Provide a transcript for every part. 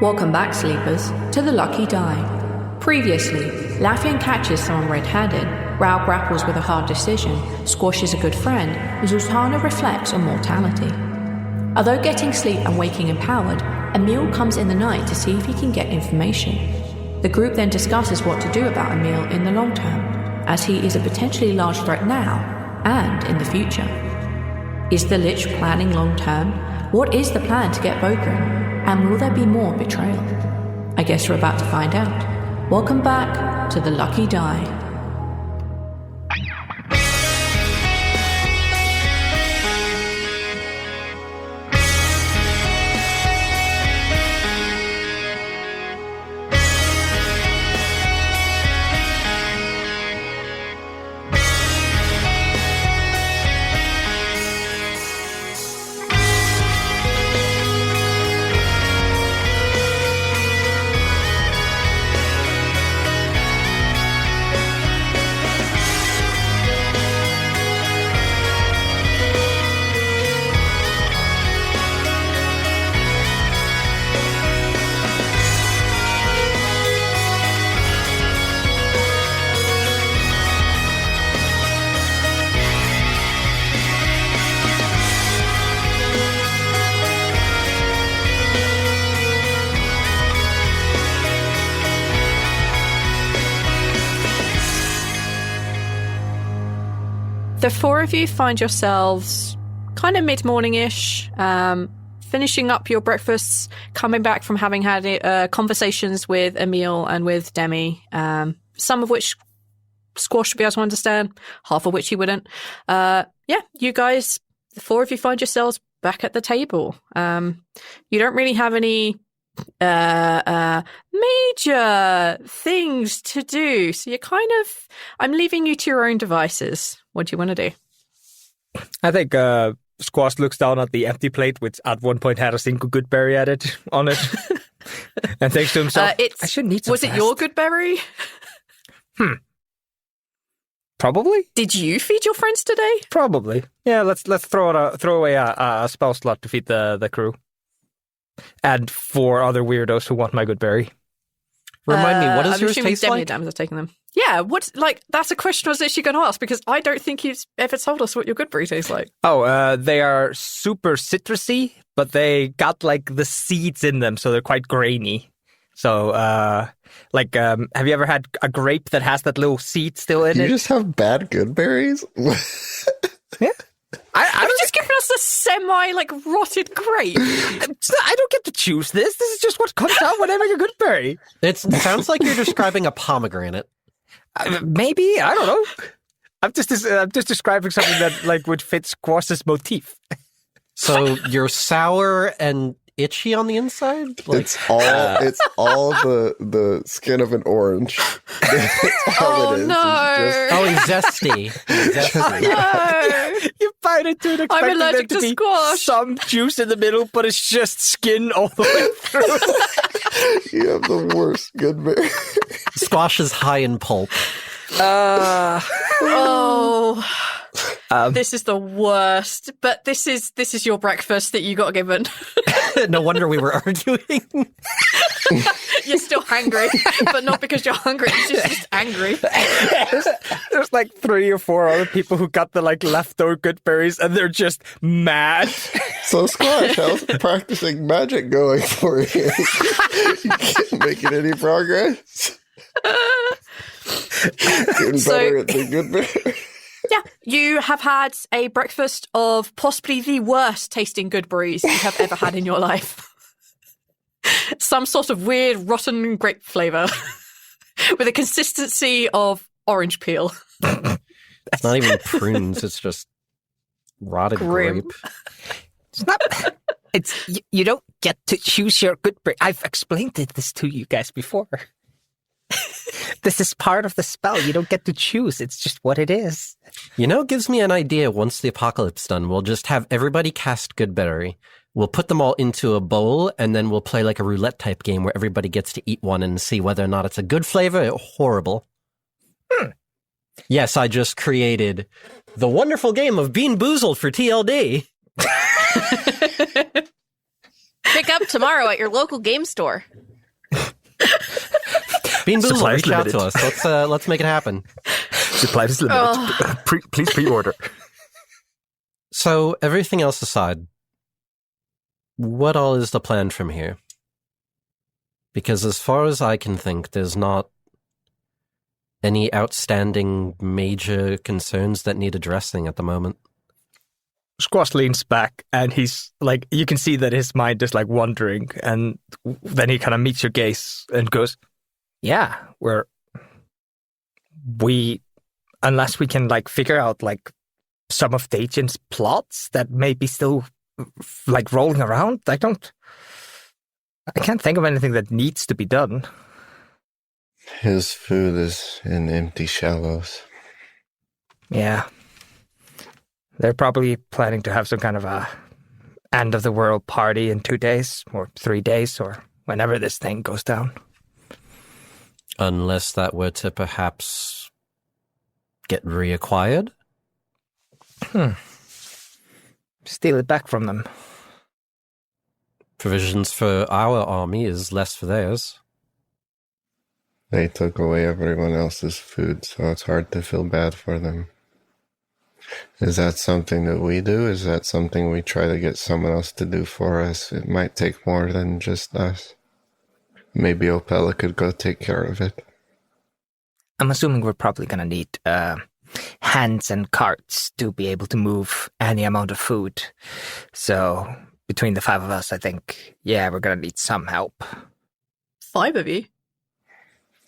Welcome back, sleepers, to The Lucky Die. Previously, Lafian catches someone red-handed, Rhal grapples with a hard decision, squashes a good friend, and Zaltanna reflects on mortality. Although getting sleep and waking empowered, Emil comes in the night to see if he can get information. The group then discusses what to do about Emil in the long term, as he is a potentially large threat now and in the future. Is the Lich planning long term? What is the plan to get Bokrin? And will there be more betrayal? I guess we're about to find out. Welcome back to The Lucky Die. The four of you find yourselves kind of mid-morning-ish, finishing up your breakfasts, coming back from having had conversations with Emil and with Demi, some of which Squash would be able to understand, half of which he wouldn't. You guys, the four of you find yourselves back at the table. You don't really have any major things to do, so you're I'm leaving you to your own devices. What do you want to do? I think Squash looks down at the empty plate, which at one point had a single good berry on it, and thinks to himself, I should need some Was it your good berry? Probably. Did you feed your friends today? Probably. Yeah, let's throw away a spell slot to feed the crew. And 4 other weirdos who want my good berry. Remind me, what does yours taste like? Demi are taking them. Yeah, that's a question I was actually going to ask, because I don't think you've ever told us what your good berry tastes like. Oh, they are super citrusy, but they got the seeds in them, so they're quite grainy. So, have you ever had a grape that has that little seed still in it? You just have bad good berries? Yeah. I've just given us a semi-rotted grape. I don't get to choose this. This is just what comes out when I make a good berry. It sounds like you're describing a pomegranate. Maybe, I don't know. I'm just describing something that would fit Squash's motif. So you're sour and itchy on the inside? It's all the skin of an orange. That's all it is. No. He's zesty. No. You bite into it expecting there to be squash. some juice in the middle, but it's just skin all the way through. You have the worst good berry. Squash is high in pulp. This is the worst. But this is your breakfast that you got given. No wonder we were arguing. You're still hungry, but not because you're hungry. You're just angry. There's 3 or 4 other people who got the leftover good berries, and they're just mad. So Squash, how's practicing magic going for you? You can't making any progress. Getting better at the good berry. Yeah, you have had a breakfast of possibly the worst tasting good berries you have ever had in your life. Some sort of weird rotten grape flavour with a consistency of orange peel. It's not even prunes, it's just rotted Grim. grape. It's not. You don't get to choose your good berry. I've explained this to you guys before. This is part of the spell. You don't get to choose. It's just what it is. It gives me an idea. Once the apocalypse is done, we'll just have everybody cast Goodberry. We'll put them all into a bowl, and then we'll play a roulette type game where everybody gets to eat one and see whether or not it's a good flavor or horrible. Yes, I just created the wonderful game of Bean Boozled for TLD. Pick up tomorrow at your local game store. Bean Boozled, Supplies reach out limited. to us. Let's make it happen. Supplies limited. Please pre-order. So, everything else aside, what all is the plan from here? Because as far as I can think, there's not any outstanding major concerns that need addressing at the moment. Squash leans back and he's like, you can see that his mind is like wandering, and then he kind of meets your gaze and goes, yeah, unless we can like figure out like some of Dacian's plots that may be still like rolling around, I can't think of anything that needs to be done. His food is in empty shallows. Yeah. They're probably planning to have some kind of a end of the world party in 2 days or 3 days or whenever this thing goes down. Unless that were to perhaps get reacquired? Steal it back from them. Provisions for our army is less for theirs. They took away everyone else's food, so it's hard to feel bad for them. Is that something that we do? Is that something we try to get someone else to do for us? It might take more than just us. Maybe Opella could go take care of it. I'm assuming we're probably going to need hands and carts to be able to move any amount of food. So between the 5 of us, I think, yeah, we're going to need some help. 5 of you?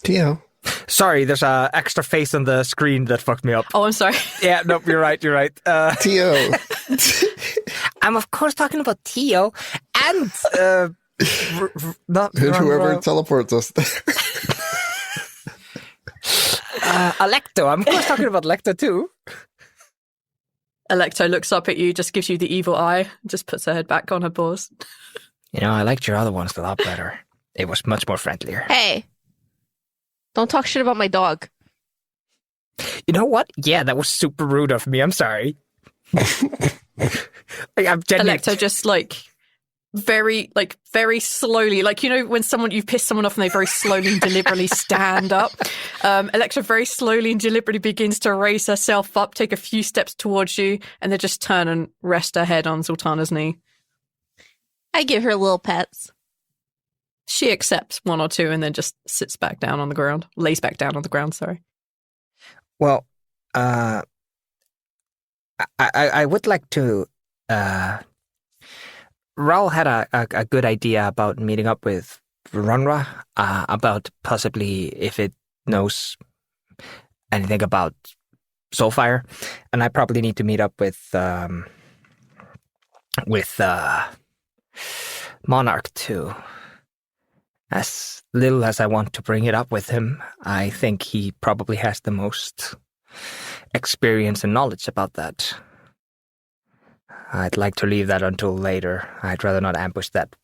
Tio. Sorry, there's a extra face on the screen that fucked me up. Oh, I'm sorry. Yeah, nope, you're right. Tio. I'm of course talking about Tio and not And whoever Rhal. teleports us there. Alecto. I'm of course talking about Alecto too. Electo looks up at you, just gives you the evil eye, just puts her head back on her paws. You know, I liked your other ones a lot better. It was much more friendlier. Hey, don't talk shit about my dog. You know what? Yeah, that was super rude of me. I'm sorry. I'm genuinely... Electo just very slowly, like, you know, when you've pissed someone off and they very slowly and deliberately stand up. Electra very slowly and deliberately begins to raise herself up, take a few steps towards you, and then just turn and rest her head on Zaltanna's knee. I give her little pets. She accepts 1 or 2 and then just sits back down on the ground. Lays back down on the ground, sorry. Well, I would like to... Rhal had a good idea about meeting up with Runra, about possibly if it knows anything about Soulfire, and I probably need to meet up with Monarch too. As little as I want to bring it up with him, I think he probably has the most experience and knowledge about that. I'd like to leave that until later. I'd rather not ambush that.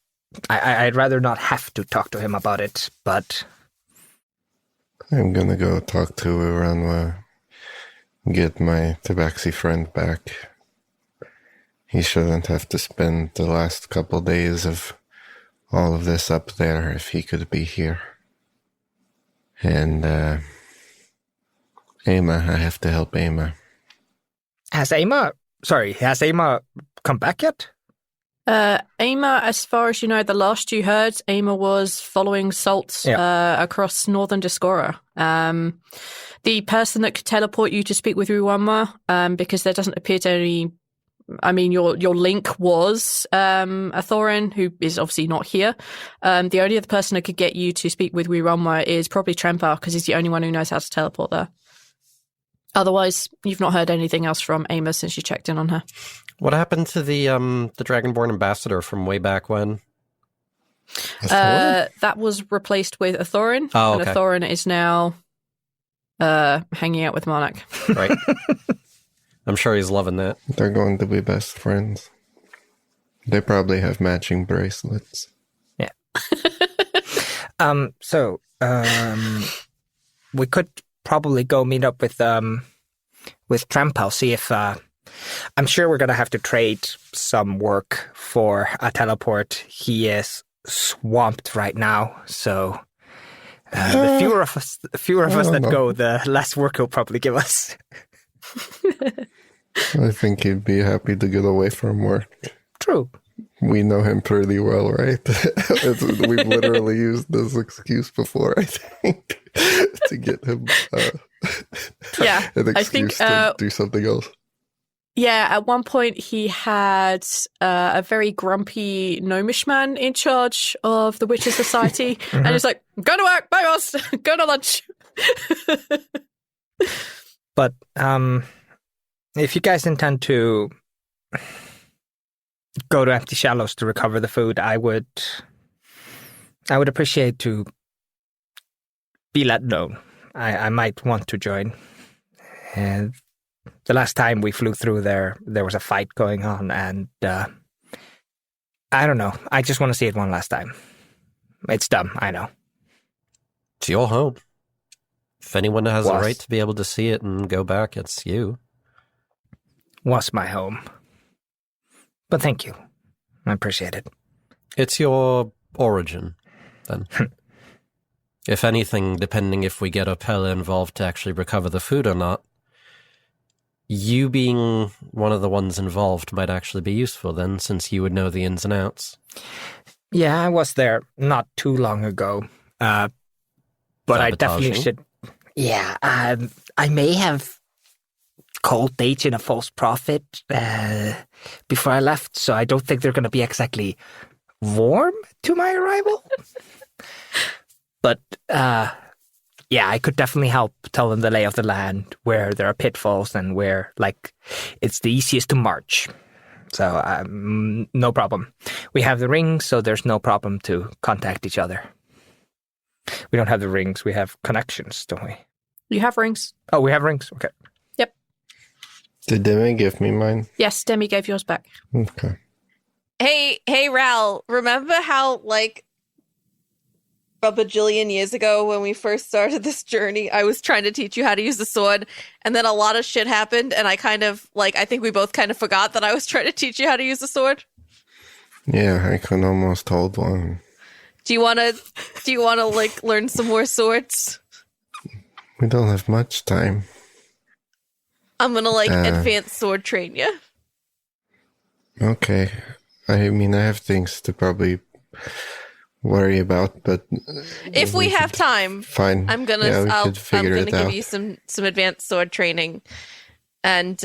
I'd rather not have to talk to him about it, but... I'm gonna go talk to Uranwa, get my Tabaxi friend back. He shouldn't have to spend the last couple days of all of this up there if he could be here. And, Ama, I have to help Ama. Has Ama come back yet? Ama, as far as you know, the last you heard, Ama was following Salt across northern Discora. The person that could teleport you to speak with Ruwanma, because there doesn't appear to any... I mean, your link was a Thorin, who is obviously not here. The only other person that could get you to speak with Ruwanma is probably Trempar, because he's the only one who knows how to teleport there. Otherwise, you've not heard anything else from Ama since you checked in on her. What happened to the Dragonborn ambassador from way back when? That was replaced with a Thorin. Oh, and okay. a Thorin is now hanging out with Monarch. Right. I'm sure he's loving that. They're going to be best friends. They probably have matching bracelets. Yeah. We could probably go meet up with Trampal, see if I'm sure we're going to have to trade some work for a teleport. He is swamped right now, so the fewer of us that go, the less work he'll probably give us. I think he'd be happy to get away from work. True. We know him pretty well, right? We've literally used this excuse before, I think, to get him Yeah, an I think excuse to do something else. yeah. At one point, he had a very grumpy gnomish man in charge of the Witcher Society, and he's like, "Go to work, bye, boss. Go to lunch." But if you guys intend to go to Empty Shallows to recover the food, I would appreciate to be let know. I might want to join. And the last time we flew through there was a fight going on, and I don't know. I just want to see it one last time. It's dumb, I know. It's your home. If anyone has a right to be able to see it and go back, it's you. Was my home. But thank you. I appreciate it. It's your origin, then. If anything, depending if we get Opella involved to actually recover the food or not, you being one of the ones involved might actually be useful then, since you would know the ins and outs. Yeah, I was there not too long ago. But I definitely should... Yeah, I may have cold date in a false prophet before I left, so I don't think they're going to be exactly warm to my arrival. But, yeah, I could definitely help tell them the lay of the land, where there are pitfalls and where, like, it's the easiest to march. So, no problem. We have the rings, so there's no problem to contact each other. We don't have the rings, we have connections, don't we? You have rings. Oh, we have rings? Okay. Yep. Did Demi give me mine? Yes, Demi gave yours back. Okay. Hey, Rhal, remember how, like, a bajillion years ago when we first started this journey, I was trying to teach you how to use the sword, and then a lot of shit happened, and I kind of, like, I think we both kind of forgot that I was trying to teach you how to use the sword? Yeah, I can almost hold one. Do you want to, like, learn some more swords? We don't have much time. I'm gonna, like, advanced sword train you. Okay. I mean, I have things to probably worry about, but if we have time, fine. I'm gonna give you some advanced sword training, and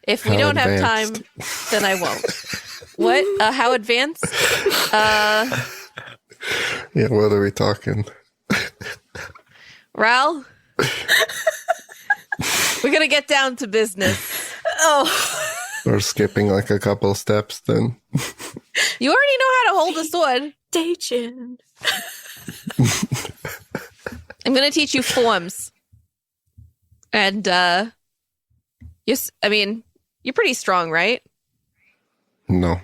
if we don't have time, then I won't. What? How advanced? Yeah, what are we talking? Rhal, we're gonna get down to business. Oh. We're skipping like a couple steps then. You already know how to hold a sword. Stay tuned. I'm gonna teach you forms. And yes, I mean, you're pretty strong, right? No.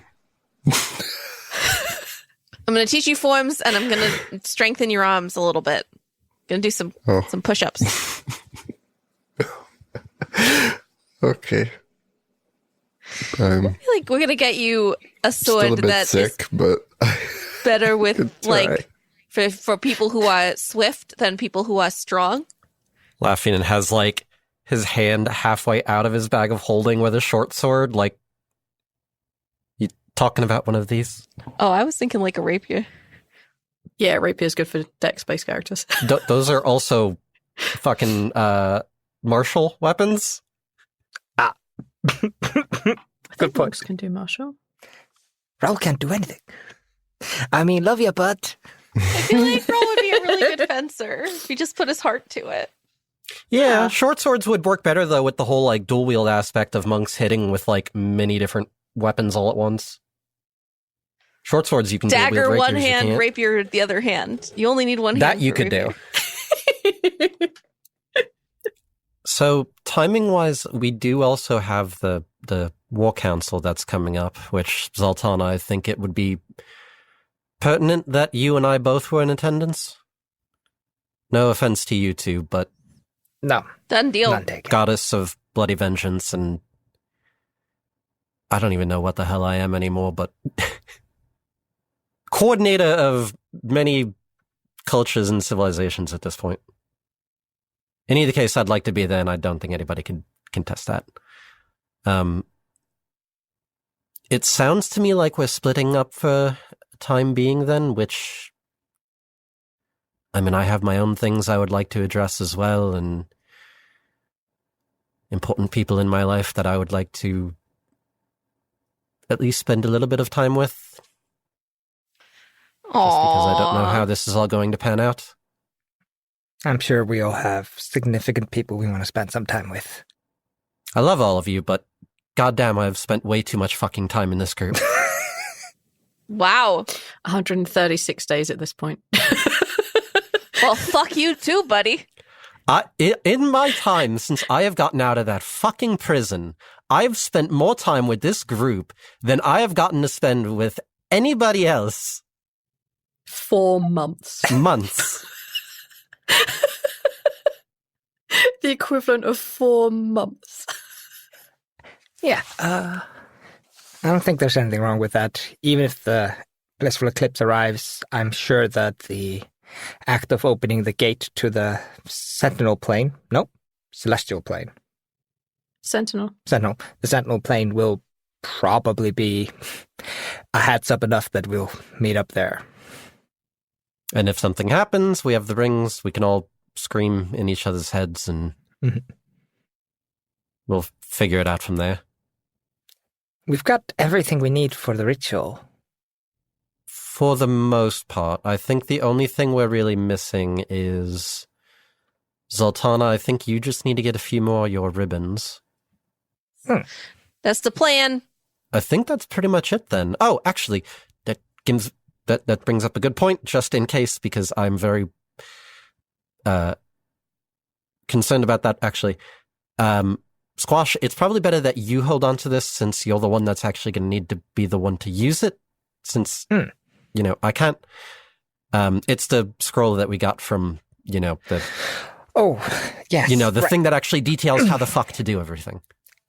I'm gonna teach you forms, and I'm gonna strengthen your arms a little bit. Gonna do some push-ups. Okay. We're gonna get you a sword still a bit that sick, but better with like for people who are swift than people who are strong. Lafian has like his hand halfway out of his bag of holding with a short sword. Like, you talking about one of these? Oh, I was thinking like a rapier. Yeah, rapier is good for dex-based characters. Those are also fucking martial weapons. Good point. Can do martial. Rhal can't do anything. I mean, love you, but I feel like Rhal would be a really good fencer if he just put his heart to it. Yeah, short swords would work better though with the whole like dual wield aspect of monks hitting with like many different weapons all at once. Short swords you can dagger dual wield, one hand, rapier the other hand. You only need one hand. That you could do. So timing wise, we do also have the war council that's coming up, which Zaltanna, I think it would be pertinent that you and I both were in attendance. No offense to you two, but no. Done deal. Goddess of bloody vengeance and I don't even know what the hell I am anymore, but coordinator of many cultures and civilizations at this point. In either case, I'd like to be there, and I don't think anybody can contest that. It sounds to me like we're splitting up for time being then, which, I mean, I have my own things I would like to address as well, and important people in my life that I would like to at least spend a little bit of time with. Just because I don't know how this is all going to pan out. I'm sure we all have significant people we want to spend some time with. I love all of you, but goddamn, I've spent way too much fucking time in this group. Wow. 136 days at this point. Well, fuck you too, buddy. In my time since I have gotten out of that fucking prison, I've spent more time with this group than I have gotten to spend with anybody else. 4 months. Months. The equivalent of 4 months. Yeah. I don't think there's anything wrong with that. Even if the Blissful Eclipse arrives, I'm sure that the act of opening the gate to the Sentinel plane, Celestial plane. Sentinel. The Sentinel plane will probably be a heads up enough that we'll meet up there. And if something happens, we have the rings, we can all scream in each other's heads, and we'll figure it out from there. We've got everything we need for the ritual. For the most part. I think the only thing we're really missing is Zaltanna. I think you just need to get a few more of your ribbons. That's the plan. I think that's pretty much it then. Oh, actually, that brings up a good point, just in case, because I'm very concerned about that, actually. Squash, it's probably better that you hold on to this, since you're the one that's actually going to need to be the one to use it, since, I can't. It's the scroll that we got from, the... Oh, yes. The thing that actually details how the fuck to do everything.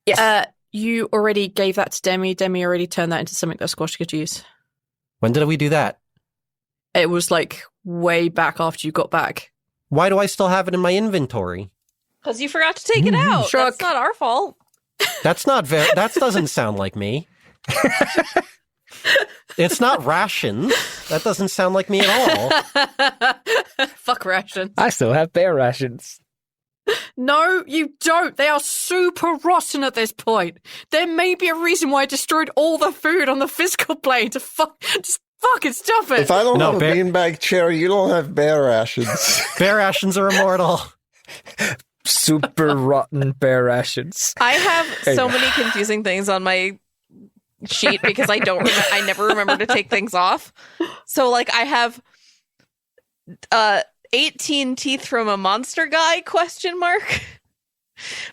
Yes. You already gave that to Demi. Demi already turned that into something that Squash could use. When did we do that? It was way back after you got back. Why do I still have it in my inventory? Because you forgot to take it out. Shrug. That's not our fault. That's not that doesn't sound like me. It's not rations. That doesn't sound like me at all. Fuck rations. I still have bear rations. No, you don't. They are super rotten at this point. There may be a reason why I destroyed all the food on the physical plane to just fucking stop it. If I don't have a beanbag chair, you don't have bear rations. Bear rations are immortal. Super rotten bear rations. I have so many confusing things on my sheet because I never remember to take things off. So I have 18 teeth from a monster guy ?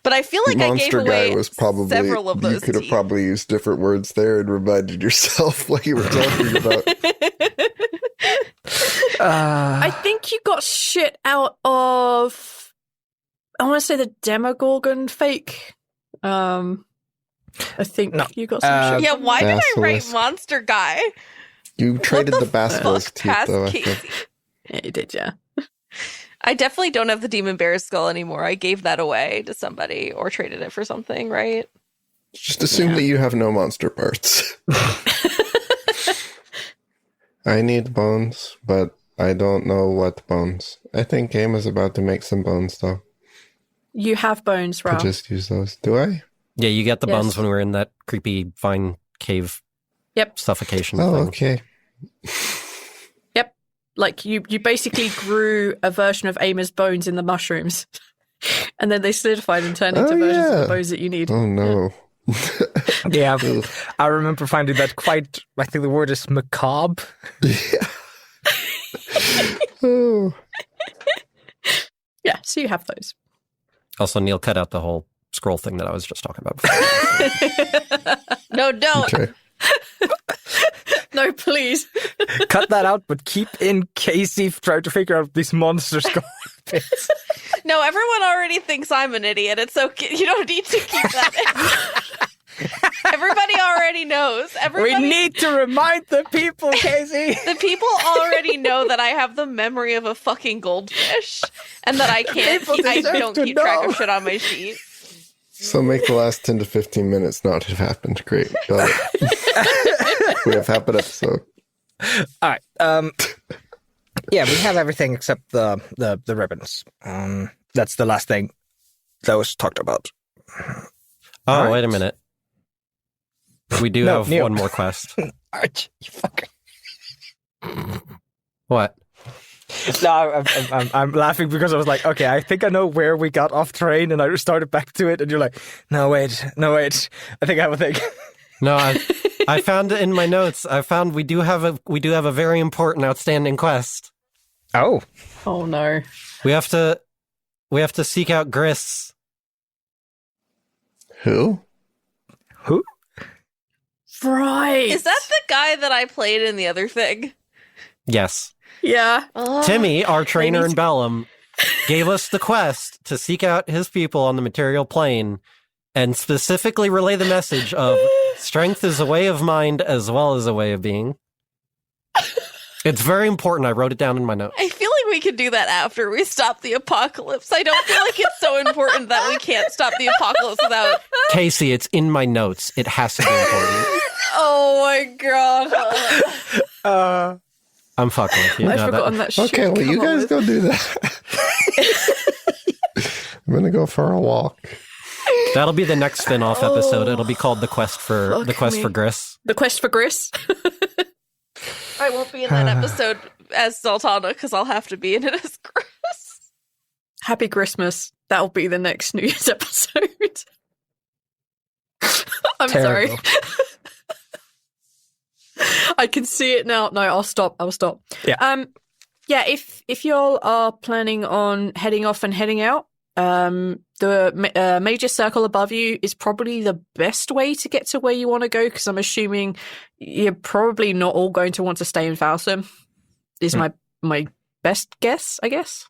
But I feel like monster I gave away guy was probably, several of those. You could have teeth. probably used different words there and reminded yourself what you were talking about. I think you got shit out of, I want to say, the Demogorgon fake. I think you got some shit. Yeah, why did I write Basilisk. monster guy? You traded the basilisk teeth, Past though. I Casey. think. Yeah, you did, yeah. I definitely don't have the demon bear skull anymore. I gave that away to somebody or traded it for something, right? Just assume that you have no monster parts. I need bones, but I don't know what bones. I think Game is about to make some bones, though. You have bones, I'll Rhal. just use those. Do I? Yeah, you get the Yes. bones when we were in that creepy vine cave Yep. suffocation Oh, thing. okay. Yep. You basically grew a version of Aimer's bones in the mushrooms. And then they solidified and turned into versions of the bones that you need. Oh, no. Yeah, I remember finding that quite, I think the word is macabre. Yeah. Oh. Yeah, so you have those. Also, Neil cut out the whole scroll thing that I was just talking about before. No, don't. Okay. No, please. Cut that out, but keep in Casey trying to figure out these monsters going bits. No, everyone already thinks I'm an idiot. It's okay. You don't need to keep that in. Everybody already knows. We need to remind the people, Casey. The people already know that I have the memory of a fucking goldfish, and that I don't keep track of shit on my sheet. So make the last 10 to 15 minutes not have happened. Great. Got it. We have half an episode. All right. Yeah, we have everything except the ribbons. That's the last thing that was talked about. Oh, right. Wait a minute. We do have Neil. one more quest. Arch, you fucker. What? No, I'm laughing because I was like, okay, I think I know where we got off train, and I started back to it, and you're like, no, wait. I think I have a thing. No, I found it in my notes. I found we do have a very important, outstanding quest. Oh. Oh no. We have to seek out Gris. Who? Right. Is that the guy that I played in the other thing? Yes. Yeah. Timmy, our trainer in Bellum, gave us the quest to seek out his people on the material plane and specifically relay the message of strength is a way of mind as well as a way of being. It's very important. I wrote it down in my notes. I feel like we could do that after we stop the apocalypse. I don't feel like it's so important that we can't stop the apocalypse without... Casey, it's in my notes. It has to be important. Oh my god. I'm fucking with you. I've No, forgotten that shit. Okay, well, you Come on guys with- go do that. I'm going to go for a walk. That'll be the next spin-off episode. It'll be called The Quest for Gris. The quest for Gris. I won't be in that episode as Zaltanna because I'll have to be in it as Chris. Happy Christmas. That'll be the next New Year's episode. I'm Terrible. sorry. I can see it now. No, I'll stop. Yeah. Yeah, if y'all are planning on heading off and heading out, the major circle above you is probably the best way to get to where you want to go, because I'm assuming you're probably not all going to want to stay in Falsum, is my best guess, I guess.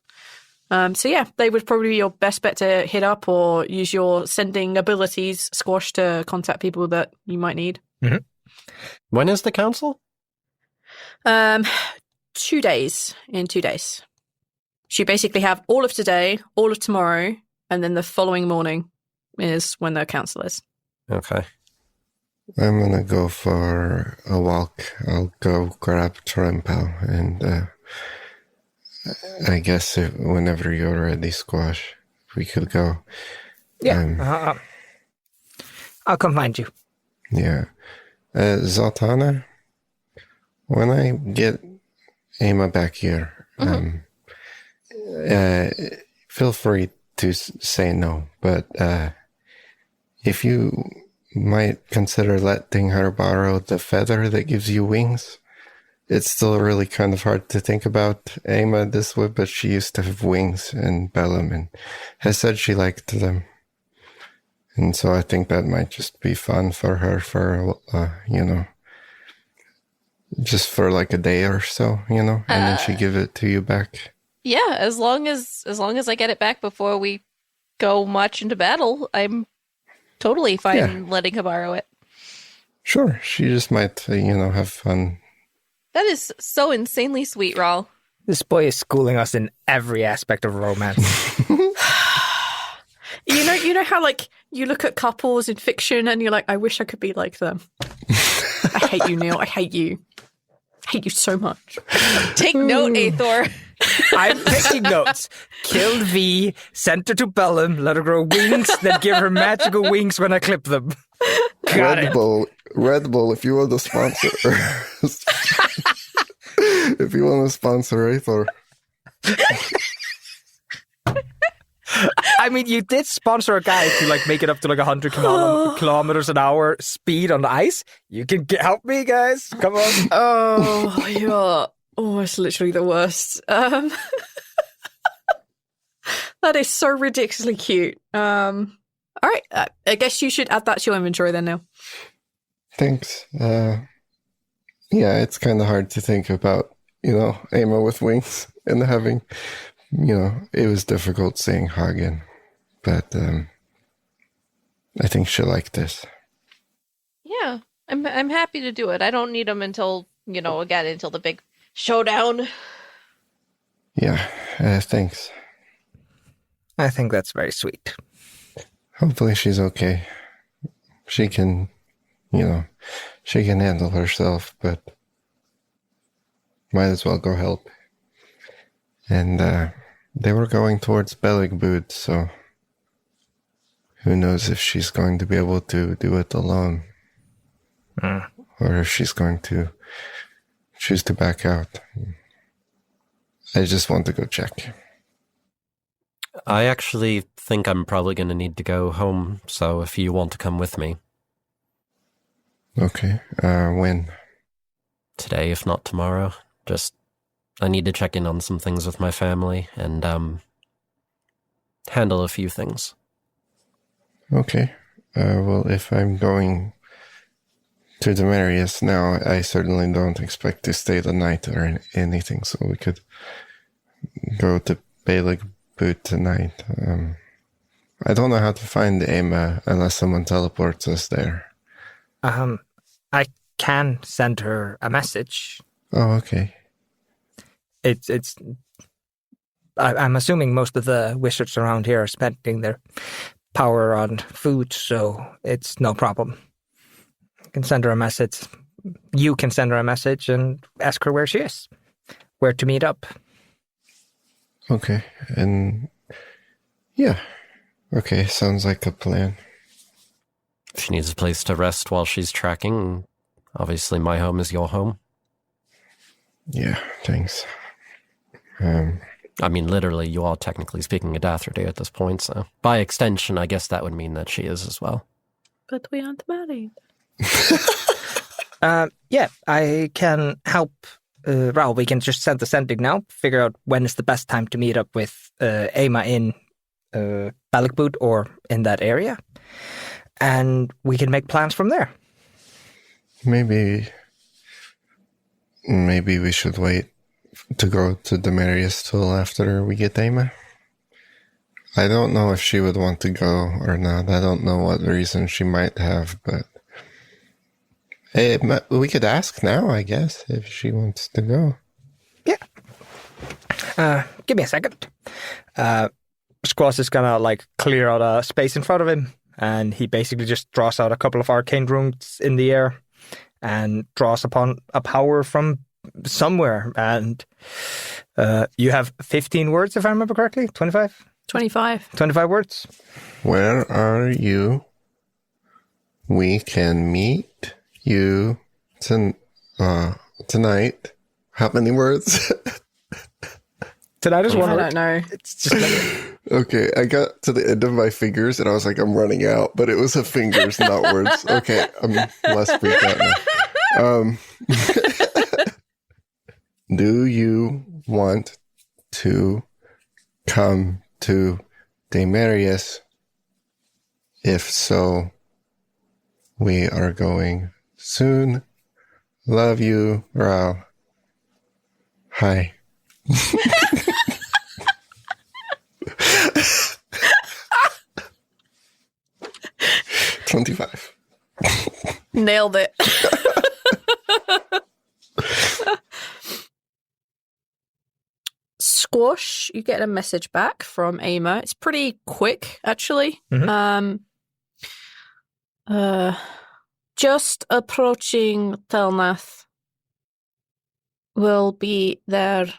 So yeah, they would probably be your best bet to hit up or use your sending abilities, Squash, to contact people that you might need. Mm-hmm. When is the council? 2 days. In 2 days. So you basically have all of today, all of tomorrow, and then the following morning is when the council is. Okay. I'm going to go for a walk. I'll go grab Trempel, and I guess whenever you're ready, Squash, we could go. Yeah. I'll come find you. Yeah. Zaltanna, when I get Emma back here, feel free to say no, but if you might consider letting her borrow the feather that gives you wings. It's still really kind of hard to think about Emma this way, but she used to have wings in Bellum and has said she liked them. And so I think that might just be fun for her for, just for like a day or so, and then she give it to you back. Yeah, as long as I get it back before we go much into battle, I'm totally fine letting her borrow it. Sure, she just might, have fun. That is so insanely sweet, Rhal. This boy is schooling us in every aspect of romance. You know how like you look at couples in fiction and you're like, I wish I could be like them. I hate you, Neil. I hate you. I hate you so much. Take note, Aethor. I'm taking notes. Kill V, send her to Bellum, let her grow wings, then give her magical wings when I clip them. Red Bull, if you want to sponsor, if you want to sponsor Aethor. I mean, you did sponsor a guy to like make it up to like 100 kilometers an hour speed on the ice. You can help me, guys. Come on. Oh, you're it's literally the worst. That is so ridiculously cute. All right, I guess you should add that to your inventory then now. Thanks. Yeah, it's kind of hard to think about, Emma with wings and having, it was difficult seeing Hagen, but I think she'll like this. I'm happy to do it. I don't need them until, until the big showdown. Yeah, thanks. I think that's very sweet. Hopefully she's okay. She can, she can handle herself, but might as well go help. And they were going towards Beligbud, so who knows if she's going to be able to do it alone. Or if she's going to choose to back out. I just want to go check. I actually think I'm probably going to need to go home, so if you want to come with me. Okay, when? Today, if not tomorrow. I need to check in on some things with my family and handle a few things. Okay. Well, if I'm going to Demarius now, I certainly don't expect to stay the night or anything, so we could go to Beligbud tonight. I don't know how to find Emma unless someone teleports us there. I can send her a message. Oh, okay. I'm assuming most of the wizards around here are spending their power on food, so it's no problem. I can send her a message. You can send her a message and ask her where she is, where to meet up. Okay, and yeah. Okay, sounds like a plan. If she needs a place to rest while she's tracking, obviously my home is your home. Yeah, thanks. I mean, literally, you are technically speaking a Datherdy at this point, so by extension, I guess that would mean that she is as well. But we aren't married. Yeah, I can help Rhal. We can just send the sending now, figure out when is the best time to meet up with Emma in Beligbud or in that area, and we can make plans from there. Maybe we should wait to go to Demarius till after we get Emma. I don't know if she would want to go or not. I don't know what reason she might have, but hey, we could ask now, I guess, if she wants to go. Yeah. Give me a second. Squash is gonna clear out a space in front of him, and he basically just draws out a couple of arcane runes in the air and draws upon a power from somewhere. And you have 15 words, if I remember correctly. 25? 25. 25 words. Where are you? We can meet you tonight. How many words? Tonight is one I word. don't know. It's just Okay, I got to the end of my fingers and I was like, I'm running out, but it was the fingers, not words. Okay, I'm less freaked out now. Do you want to come to Demarius? If so, we are going soon. Love you, Rhal. Hi. $25. Nailed it. Squash, you get a message back from Emma. It's pretty quick, actually. Mhm. Just approaching Telnath. Will be there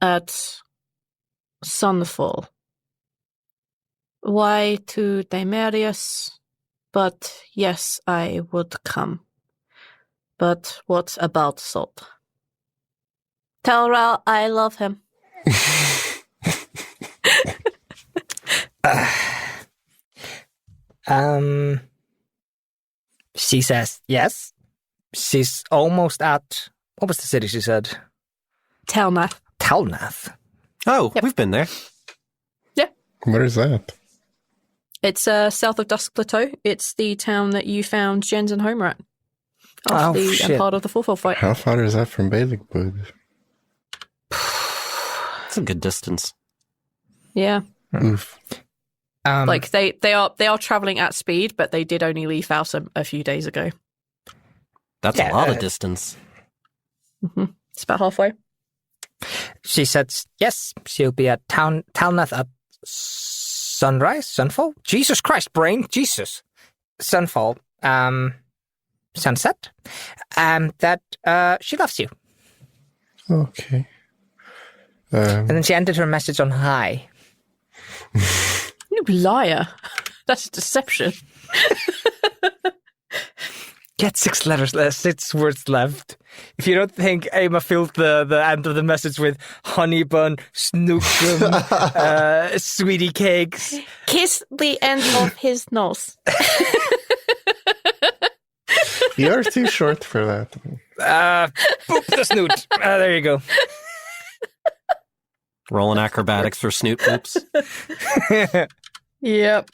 at sunfall. Why to Demarius? But yes, I would come. But what about Salt? Tell Rhal I love him. She says yes. She's almost at, what was the city she said? Telnath. Telnath. Oh, Yep. we've been there. Where is that? It's south of Dusk Plateau. It's the town that you found Jens and Homer at. After shit. part of the Fourfold fight. How far is that from Beligbud? It's a good distance. Yeah. Oof. Like they are traveling at speed, but they did only leave out a few days ago. That's a lot of distance. Mm-hmm. It's about halfway. She said, yes, she'll be at Talnath at sunfall? Jesus Christ, brain, Jesus. Sunfall, sunset, that she loves you. Okay. And then she ended her message on hi. You liar. That's a deception. Get 6 letters less, 6 words left. If you don't think Emma filled the end of the message with honey bun, snookum, sweetie cakes. Kiss the end of his nose. You're too short for that. Boop the snoot. There you go. Rolling acrobatics for snoot boops. Yep.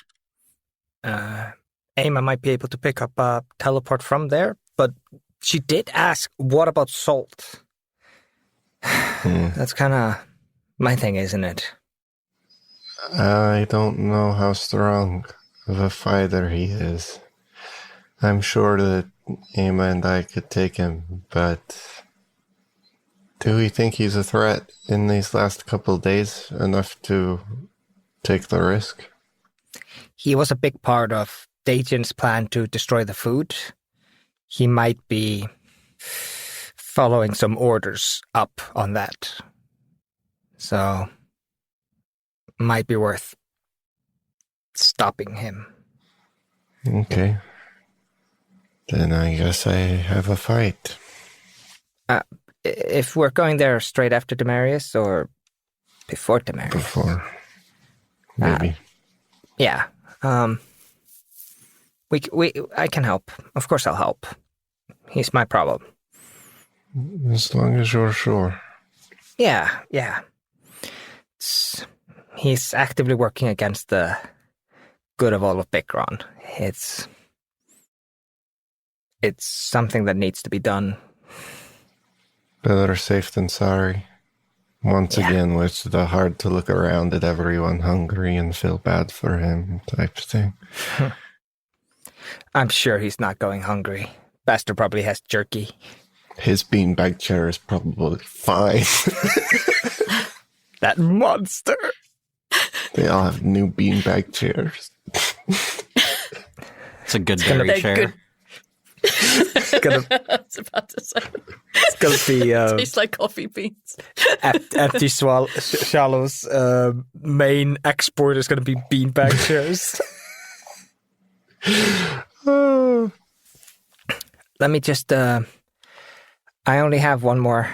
Emma might be able to pick up a teleport from there, but she did ask, what about salt? That's kind of my thing, isn't it? I don't know how strong of a fighter he is. I'm sure that Emma and I could take him, but do we think he's a threat in these last couple of days enough to take the risk? He was a big part of Dacian's plan to destroy the food. He might be following some orders up on that. So, might be worth stopping him. Okay. Then I guess I have a fight. If we're going there straight after Demarius or before Demarius? Before. Maybe. Yeah. I can help. Of course I'll help. He's my problem. As long as you're sure. Yeah. He's actively working against the good of all of Bikron. It's something that needs to be done. Better safe than sorry. Once again, it's the hard to look around at everyone hungry and feel bad for him type thing. I'm sure he's not going hungry. Bester probably has jerky. His beanbag chair is probably fine. That monster! They all have new beanbag chairs. It's a good berry chair. I was about to say. It's gonna be Tastes like coffee beans. Empty Shallow's main export is gonna be beanbag chairs. Let me just. I only have one more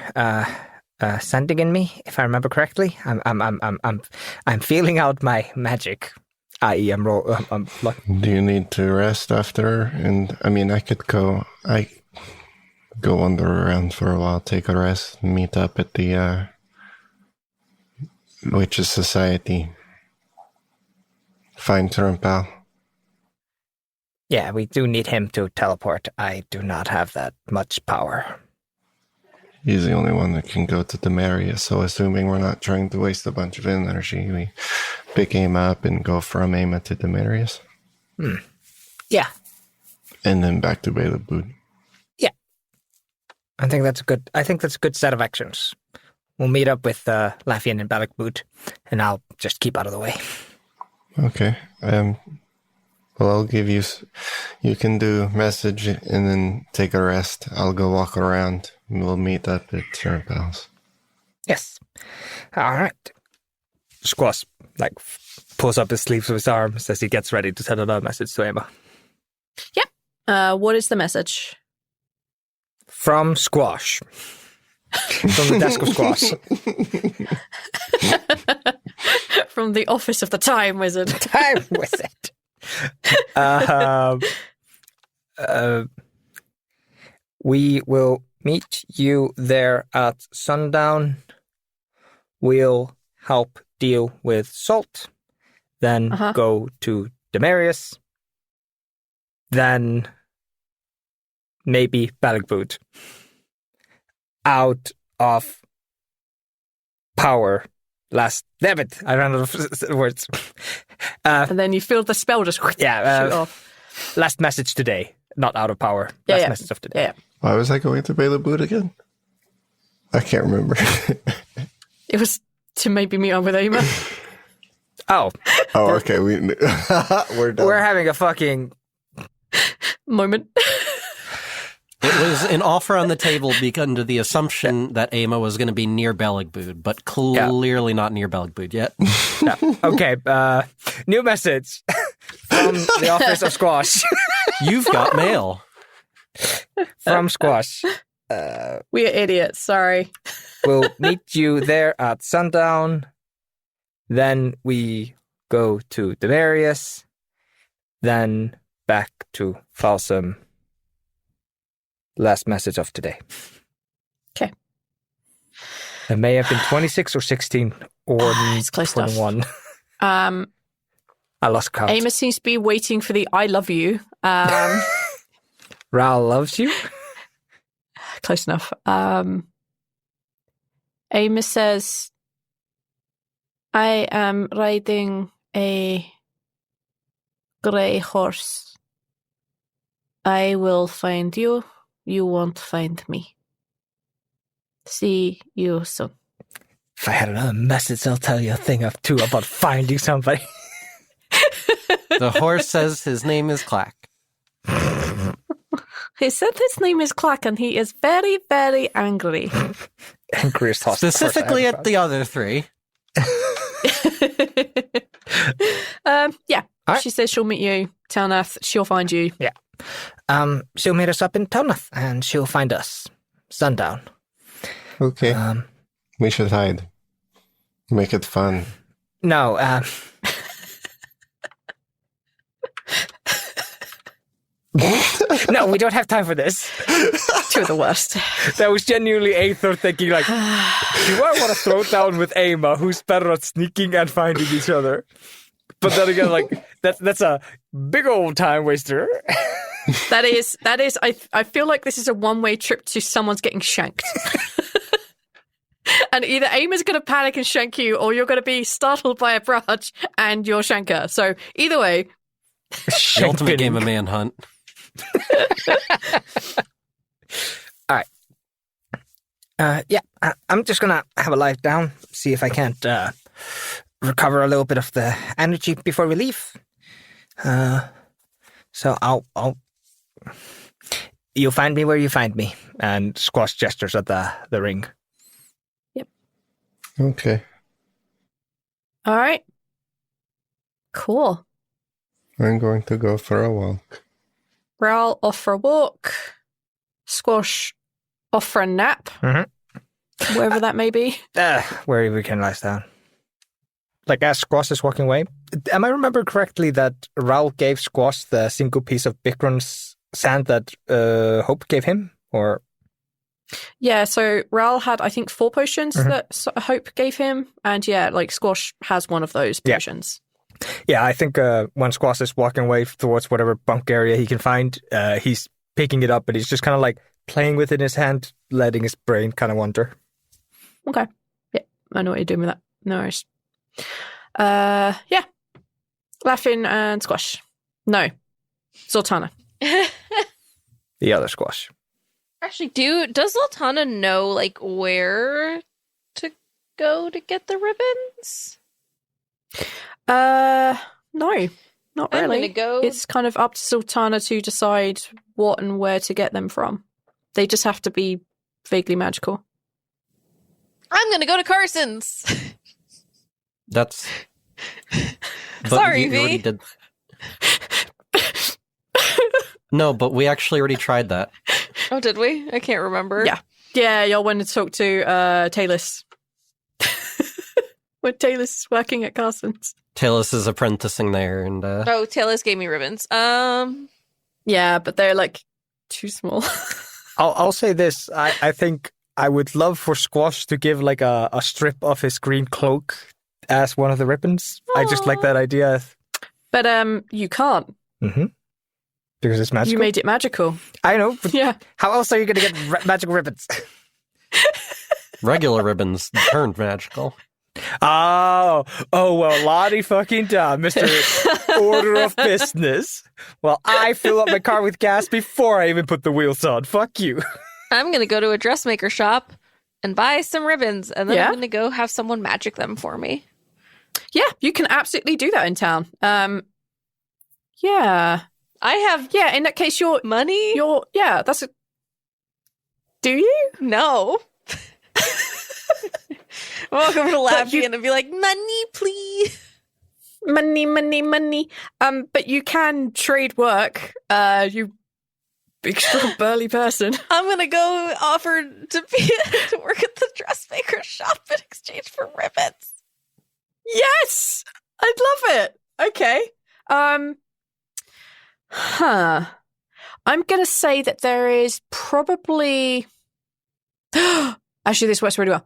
sending in me, if I remember correctly. I'm feeling out my magic. I.e., I'm Do you need to rest after? And I mean, I could go. I go wander around for a while, take a rest, meet up at the Witches Society. Find Turnpal. Yeah, we do need him to teleport. I do not have that much power. He's the only one that can go to Demarius, so assuming we're not trying to waste a bunch of energy, we pick Emma up and go from Emma to Demarius. Yeah. And then back to Belabud. Yeah. I think that's a good set of actions. We'll meet up with Lafian and Balakboot, and I'll just keep out of the way. Okay. Well, I'll give you... You can do message and then take a rest. I'll go walk around. We'll meet up at Turnpal's. Yes. All right. Squash, pulls up his sleeves of his arms as he gets ready to send another message to Emma. Yep. What is the message? From Squash. From the desk of Squash. From the office of the Time Wizard. Time Wizard. We will meet you there at sundown. We'll help deal with Salt. Then go to Demarius. Then maybe Balagboot. Out of power Damn it! I ran out of words. And then you feel the spell just shoot off. Last message today. Not out of power. Last message of today. Yeah. Why was I going to Bela Boot again? I can't remember. It was to maybe meet up with Ema. Oh, okay. We're done. We're having a fucking moment. It was an offer on the table under the assumption that Ama was going to be near Beligbud, but clearly not near Beligbud yet. Yeah. Okay, new message from the office of Squash. You've got mail. From Squash. We are idiots, sorry. We'll meet you there at sundown. Then we go to Demarius. Then back to Falsum. Last message of today. Okay. It may have been 26 or 16 or it's close 21. Enough. I lost count. Amos seems to be waiting for the I love you. Rhal loves you? Close enough. Amos says, I am riding a grey horse. I will find you. You won't find me. See you soon. If I had another message, I'll tell you a thing or two about finding somebody. The horse says his name is Clack. He said his name is Clack and he is very, very angry. Angriest horse. Specifically at the other three. Yeah. Right. She says she'll meet you, Telnath. She'll find you. Yeah. She'll meet us up in Telnath, and she'll find us. Sundown. Okay. We should hide. Make it fun. No, no, we don't have time for this. Two of the worst. That was genuinely Aether thinking like, do I want to throw down with Ama, who's better at sneaking and finding each other? But then again, like, that's a big old time waster. That is. I feel like this is a one-way trip to someone's getting shanked. And either Ama's going to panic and shank you, or you're going to be startled by a barrage and you're shanker. So either way. The ultimate game of manhunt. All right. Yeah, I'm just going to have a lie down, see if I can't recover a little bit of the energy before we leave. So I'll you'll find me where you find me. And Squash gestures at the ring. Yep. Okay. All right. Cool. I'm going to go for a walk. Rhal off for a walk. Squash off for a nap. Mm-hmm. Wherever that may be. Where we can lie down. Like as Squash is walking away. Am I remember correctly that Rhal gave Squash the single piece of Bikron's sand that Hope gave him? Or Yeah, so Rhal had, I think, 4 potions that Hope gave him. And yeah, like Squash has one of those potions. Yeah, I think when Squash is walking away towards whatever bunk area he can find, he's picking it up, but he's just kind of like playing with it in his hand, letting his brain kind of wander. Okay. Yeah, I know what you're doing with that. No worries. Yeah. Lafian and Squash. No. Zaltanna. The other Squash. Actually, does Zaltanna know like where to go to get the ribbons? No, not I'm really. gonna go. It's kind of up to Zaltanna to decide what and where to get them from. They just have to be vaguely magical. I'm gonna go to Carson's. That's... Sorry, you already V. did... No, but we actually already tried that. Oh, did we? I can't remember. Yeah, y'all went to talk to Talus. When Talus is working at Carson's. Talus is apprenticing there, and Oh, Talus gave me ribbons. Yeah, but they're like too small. I'll say this. I think I would love for Squash to give like a strip of his green cloak as one of the ribbons. I just like that idea. But you can't. Mm-hmm. Because it's magical. You made it magical. I know. But Yeah. how else are you going to get magical ribbons? regular ribbons turned magical. Oh, well, Lottie fucking da, Mr. Order of Business. Well, I fill up my car with gas before I even put the wheels on. Fuck you. I'm going to go to a dressmaker shop and buy some ribbons, and then Yeah. I'm going to go have someone magic them for me. Yeah, you can absolutely do that in town. Yeah. I have Yeah, in that case, money? yeah, that's a... Do you? No. Welcome to But you- Lafian and be like, money, please. Money. But you can trade work. You big, strong, burly person. I'm going to go offer to work at the dressmaker shop in exchange for ribbons. Yes! I'd love it. Okay. I'm going to say that there is probably... Actually, this works really well.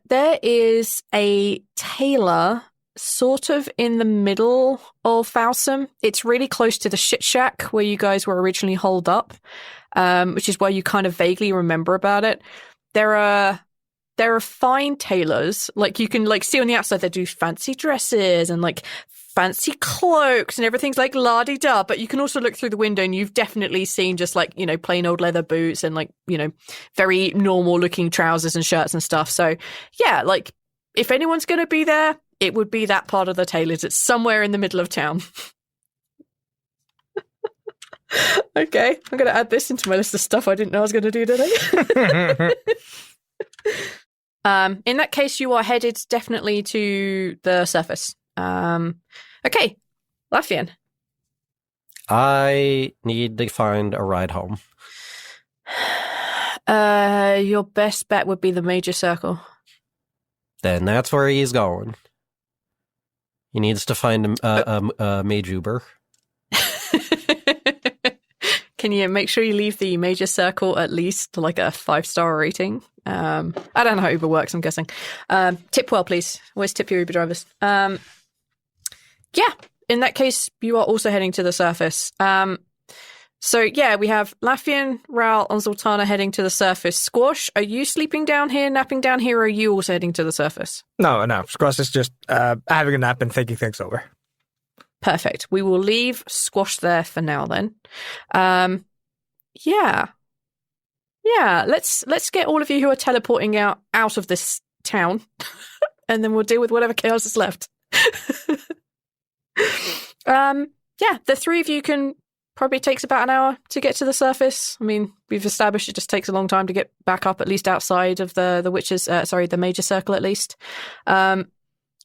There is a tailor sort of in the middle of Falsum. It's really close to the shit shack where you guys were originally holed up, which is why you kind of vaguely remember about it. There are fine tailors. Like, you can like see on the outside they do fancy dresses and like fancy cloaks and everything's like la-di-da, but you can also look through the window and you've definitely seen just like, plain old leather boots and like, very normal looking trousers and shirts and stuff. So yeah, like if anyone's going to be there, it would be that part of the tailors. It's somewhere in the middle of town. Okay, I'm going to add this into my list of stuff I didn't know I was going to do today. In that case, you are headed definitely to the surface. Okay, Lafian. I need to find a ride home. Your best bet would be the major circle. Then that's where he's going. He needs to find a mage Uber. Can you make sure you leave the major circle at least like a 5-star rating? I don't know how Uber works, I'm guessing. Tip well, please. Always tip your Uber drivers. Yeah, in that case, you are also heading to the surface. So yeah, we have Lafian, Rhal, and Zaltanna heading to the surface. Squash, are you sleeping down here, napping down here, or are you also heading to the surface? No. Squash is just having a nap and thinking things over. Perfect. We will leave Squash there for now then. Yeah. Let's get all of you who are teleporting out of this town, and then we'll deal with whatever chaos is left. Yeah, the three of you can probably takes about an hour to get to the surface. I mean, we've established it just takes a long time to get back up, at least outside of the witches. The major circle, at least. When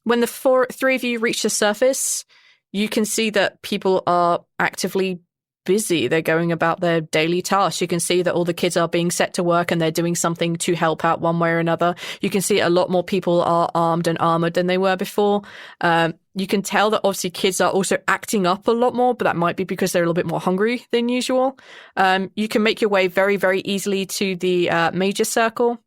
the three of you reach the surface, you can see that people are actively busy. They're going about their daily tasks. You can see that all the kids are being set to work and they're doing something to help out one way or another. You can see a lot more people are armed and armored than they were before. You can tell that obviously kids are also acting up a lot more, but that might be because they're a little bit more hungry than usual. You can make your way very, very easily to the major circle.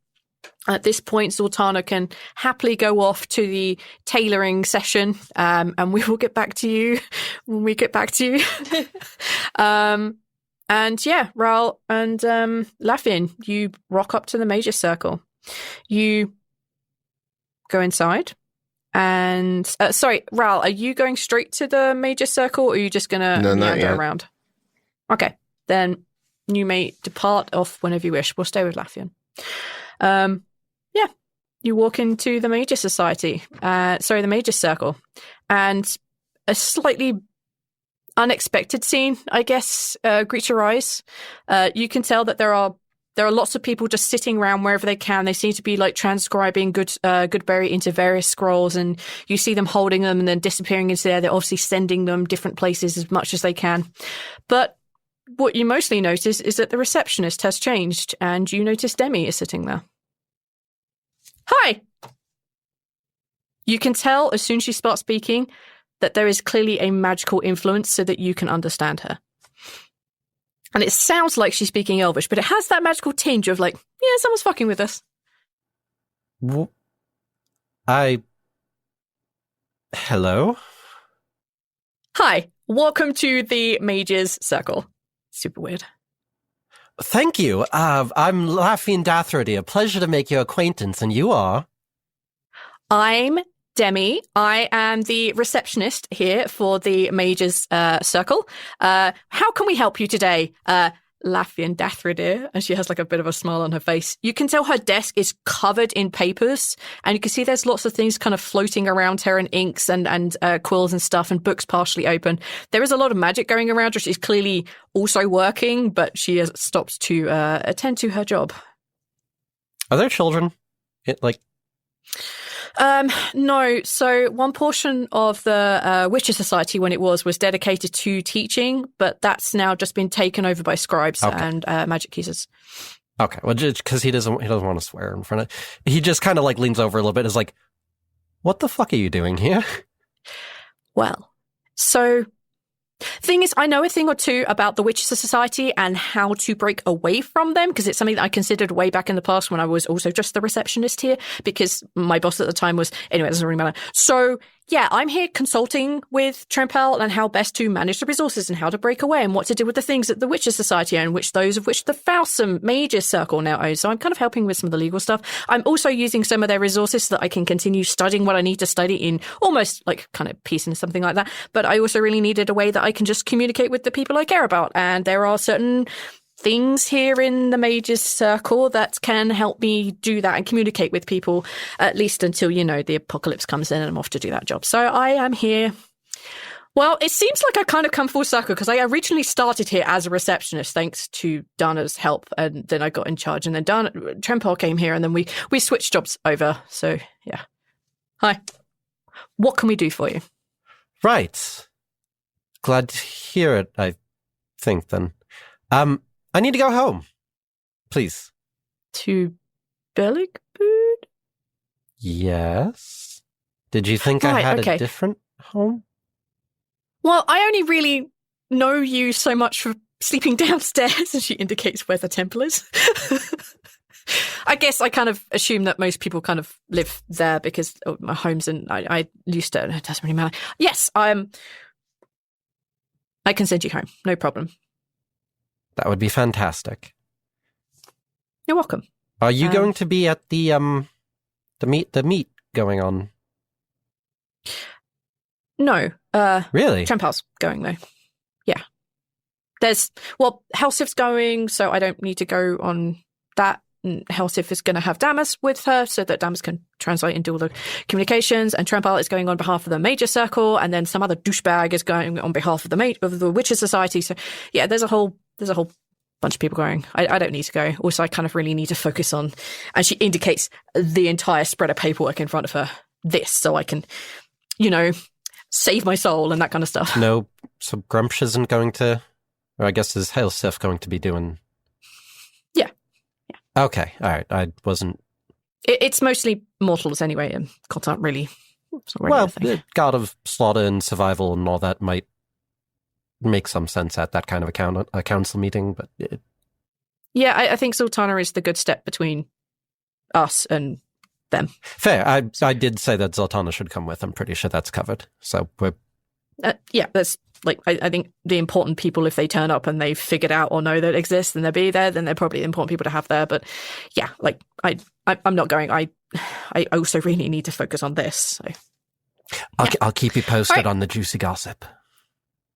At this point, Zaltanna can happily go off to the tailoring session, and we will get back to you when we get back to you. And yeah, Rhal and Lafian, you rock up to the major circle. You go inside, and Rhal, are you going straight to the major circle, or are you just gonna meander around? Okay, then you may depart off whenever you wish. We'll stay with Lafian. Yeah, you walk into the major the major circle, and a slightly unexpected scene, I guess, greets your eyes. You can tell that there are lots of people just sitting around wherever they can. They seem to be like transcribing Goodberry into various scrolls, and you see them holding them and then disappearing into there. They're obviously sending them different places as much as they can. But what you mostly notice is that the receptionist has changed, and you notice Demi is sitting there. Hi! You can tell as soon as she starts speaking that there is clearly a magical influence so that you can understand her. And it sounds like she's speaking Elvish, but it has that magical tinge of like, yeah, someone's fucking with us. Hello? Hi, welcome to the Mage's Circle. Super weird. Thank you. I'm Lafian Dathrody. A pleasure to make your acquaintance, and you are? I'm Demi. I am the receptionist here for the Mage's Circle. How can we help you today? Lafian Dathridir, and she has like a bit of a smile on her face. You can tell her desk is covered in papers, and you can see there's lots of things kind of floating around her, and inks and quills and stuff, and books partially open. There is a lot of magic going around her. She's clearly also working, but she has stopped to attend to her job. Are there children? No. So one portion of the Witcher Society, when it was dedicated to teaching, but that's now just been taken over by scribes and magic users. Okay, well, just because he doesn't want to swear in front of. He just kind of like leans over a little bit. And is like, "What the fuck are you doing here?" Well, so. Thing is, I know a thing or two about the Witcher Society and how to break away from them, because it's something that I considered way back in the past when I was also just the receptionist here, because my boss at the time was... Anyway, it doesn't really matter. So, yeah, I'm here consulting with Trempel and how best to manage the resources and how to break away and what to do with the things that the Witcher Society own, those of which the Fausum Mage's Circle now owns. So I'm kind of helping with some of the legal stuff. I'm also using some of their resources so that I can continue studying what I need to study in almost like kind of peace and something like that. But I also really needed a way that I can just communicate with the people I care about. And there are certain things here in the Mage's Circle that can help me do that and communicate with people, at least until, the apocalypse comes in and I'm off to do that job. So I am here. Well, it seems like I kind of come full circle, because I originally started here as a receptionist thanks to Dana's help, and then I got in charge, and then Trempel came here, and then we switched jobs over. So, yeah. Hi. What can we do for you? Right. Glad to hear it, I think, then. I need to go home. Please. To Bellickbood? Yes. Did you think I had a different home? Well, I only really know you so much for sleeping downstairs, and she indicates where the temple is. I guess I kind of assume that most people kind of live there because my home's and I used to, it doesn't really matter. Yes, I can send you home. No problem. That would be fantastic. You're welcome. Are you going to be at the meet going on? No. Really? Trempel's going though. Yeah. Helsif's going, so I don't need to go on that. Helsif is going to have Damas with her so that Damas can translate and do all the communications, and Trempel is going on behalf of the Major Circle, and then some other douchebag is going on behalf of the Witcher Society. So yeah, there's a whole bunch of people going. I don't need to go. Also, I kind of really need to focus on, and she indicates the entire spread of paperwork in front of her, so I can, save my soul and that kind of stuff. No, so Grumsh isn't going to, or I guess is Helsif going to be doing... Yeah. Okay, all right. I wasn't... It's mostly mortals anyway, and gods aren't really... Well, the god of slaughter and survival and all that might make some sense at that kind of a council meeting, but... Yeah, I think Zaltanna is the good step between us and them. Fair. I did say that Zaltanna should come with. I'm pretty sure that's covered. So we're... Yeah, that's... I think the important people, if they turn up and they've figured out or know that it exists and they'll be there, then they're probably the important people to have there. But yeah, I'm not going. I also really need to focus on this. So I'll keep you posted on the juicy gossip.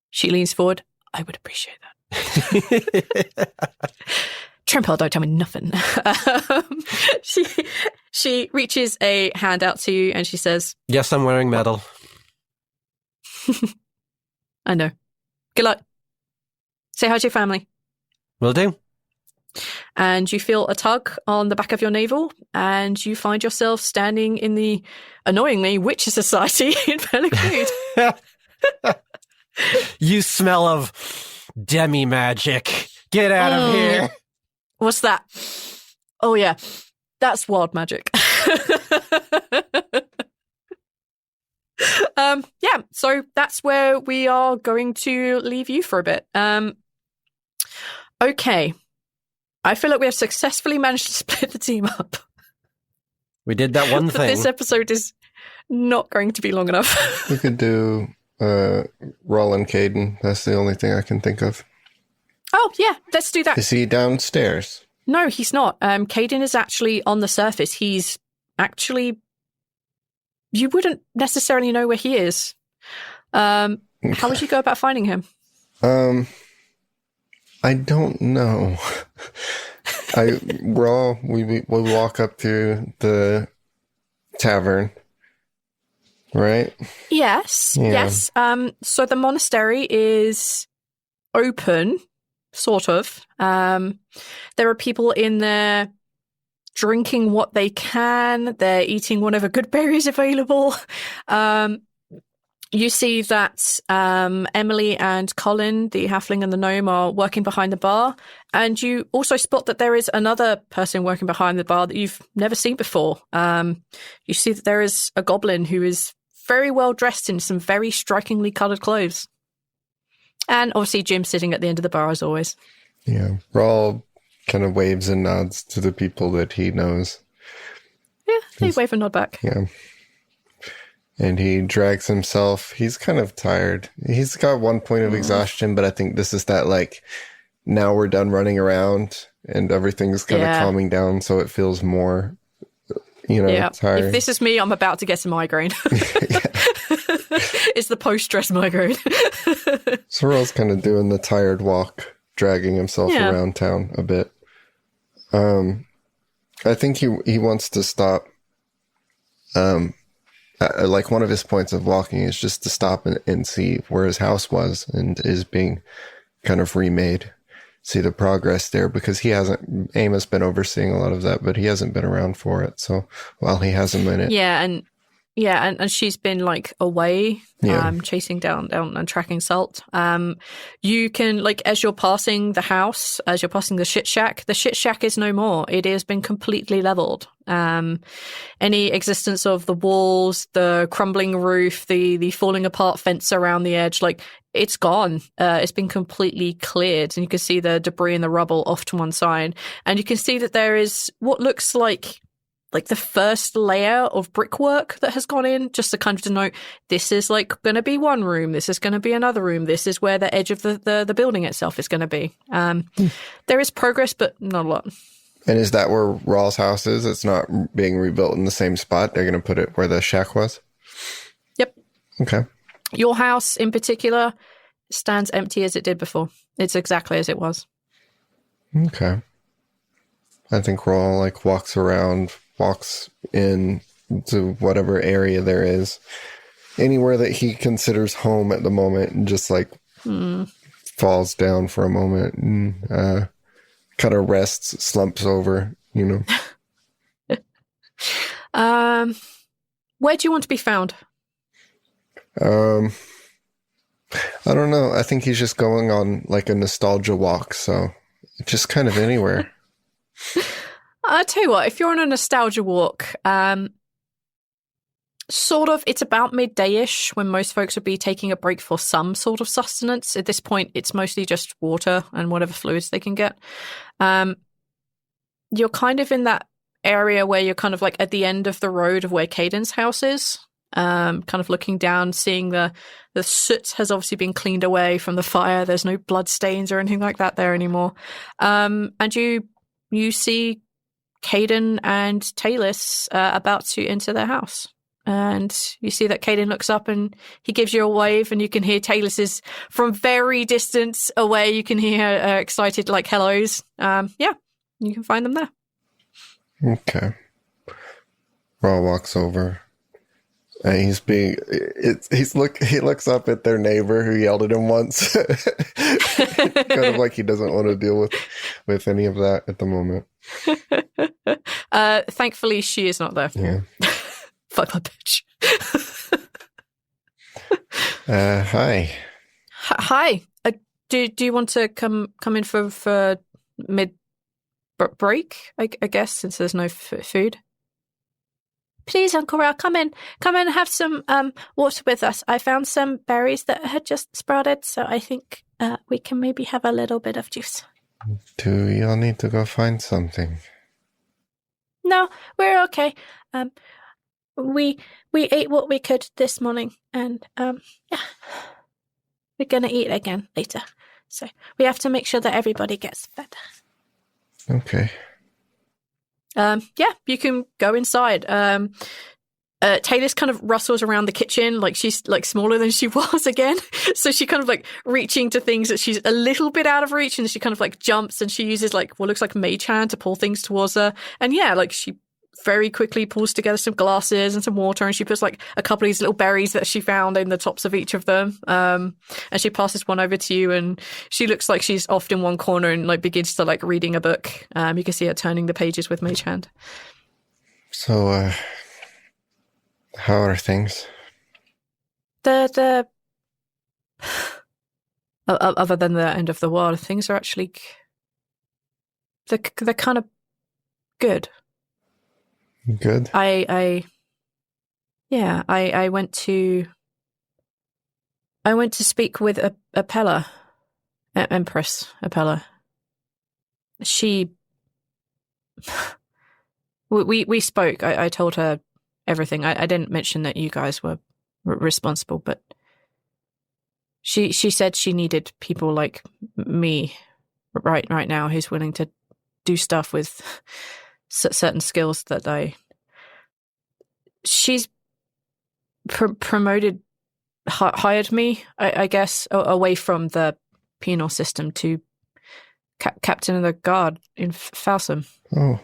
She leans forward. I would appreciate that. Trempel, don't tell me nothing. She reaches a hand out to you and she says, "Yes, I'm wearing metal." I know. Good luck. Say hi to your family. Will do. And you feel a tug on the back of your navel, and you find yourself standing in the, annoyingly, Witcher Society in Bellickbood. You smell of demi-magic. Get out of here. What's that? Oh, yeah. That's wild magic. Yeah, so that's where we are going to leave you for a bit. Okay. I feel like we have successfully managed to split the team up. We did that one thing. This episode is not going to be long enough. We could do Rhal and Caden. That's the only thing I can think of. Oh, yeah, let's do that. Is he downstairs? No, he's not. Caden is actually on the surface. He's actually you wouldn't necessarily know where he is. How would you go about finding him? I don't know. We walk up to the tavern, right? Yes, Yeah. yes. So the monastery is open, sort of. There are people in there drinking what they can. They're eating whatever good berries available. You see that Emily and Colin, the halfling and the gnome, are working behind the bar. And you also spot that there is another person working behind the bar that you've never seen before. You see that there is a goblin who is very well dressed in some very strikingly coloured clothes. And obviously Jim sitting at the end of the bar as always. Yeah. Rhal kind of waves and nods to the people that he knows. Yeah, they wave and nod back. Yeah. And he drags himself. He's kind of tired. He's got 1 point of exhaustion, but I think this is that, like, now we're done running around and everything's kind of calming down, so it feels more, tired. If this is me, I'm about to get a migraine. It's the post-stress migraine. So Rhal's kind of doing the tired walk, dragging himself around town a bit. I think he wants to stop. Like one of his points of walking is just to stop and see where his house was and is being kind of remade. See the progress there, because Amos been overseeing a lot of that, but he hasn't been around for it. So while he has a minute. And she's been like away, chasing down and tracking Salt. You can, like, as you're passing the house, as you're passing the shit shack is no more. It has been completely leveled. Any existence of the walls, the crumbling roof, the falling apart fence around the edge, like, it's gone. It's been completely cleared, and you can see the debris and the rubble off to one side. And you can see that there is what looks like the first layer of brickwork that has gone in, just to kind of denote this is like going to be one room, this is going to be another room, this is where the edge of the building itself is going to be. There is progress, but not a lot. And is that where Rhal's house is? It's not being rebuilt in the same spot? They're going to put it where the shack was? Yep. Okay. Your house in particular stands empty as it did before. It's exactly as it was. Okay. I think Rhal walks in to whatever area there is, anywhere that he considers home at the moment, and just falls down for a moment and kind of rests, slumps over, Where do you want to be found? I don't know. I think he's just going on like a nostalgia walk, so just kind of anywhere. I'll tell you what, if you're on a nostalgia walk, sort of, it's about midday-ish when most folks would be taking a break for some sort of sustenance. At this point, it's mostly just water and whatever fluids they can get. You're kind of in that area where you're kind of like at the end of the road of where Caden's house is, kind of looking down, seeing the soot has obviously been cleaned away from the fire. There's no blood stains or anything like that there anymore. And you see Caden and Talus about to enter their house. And you see that Caden looks up and he gives you a wave, and you can hear Talus's from very distance away. You can hear her excited like hellos. You can find them there. Okay. Rhal walks over. And he looks up at their neighbor who yelled at him once. Kind of like he doesn't want to deal with any of that at the moment. Thankfully, she is not there. Yeah. Fuck that bitch. Hi. Hi. Do you want to come in for mid break? I guess, since there's no food. Please, Uncle Rhal, come in and have some water with us. I found some berries that had just sprouted, so I think we can maybe have a little bit of juice. Do y'all need to go find something? No, we're okay. We ate what we could this morning, and we're gonna eat again later. So we have to make sure that everybody gets fed. Okay. You can go inside. Taylor's kind of rustles around the kitchen like she's like smaller than she was again. So she kind of like reaching to things that she's a little bit out of reach, and she kind of like jumps and she uses like what looks like mage hand to pull things towards her. And yeah, like she very quickly pulls together some glasses and some water, and she puts like a couple of these little berries that she found in the tops of each of them. And she passes one over to you, and she looks like she's off in one corner and like begins to like reading a book. You can see her turning the pages with mage hand. So, how are things? The other than the end of the world, things are actually they're kind of good. Good. I went to speak with Apella, Empress Apella. She we spoke. I told her everything. I didn't mention that you guys were responsible, but she said she needed people like me right now who's willing to do stuff with certain skills that she's promoted, hired me, I guess, away from the penal system to captain of the guard in Falsum. Oh,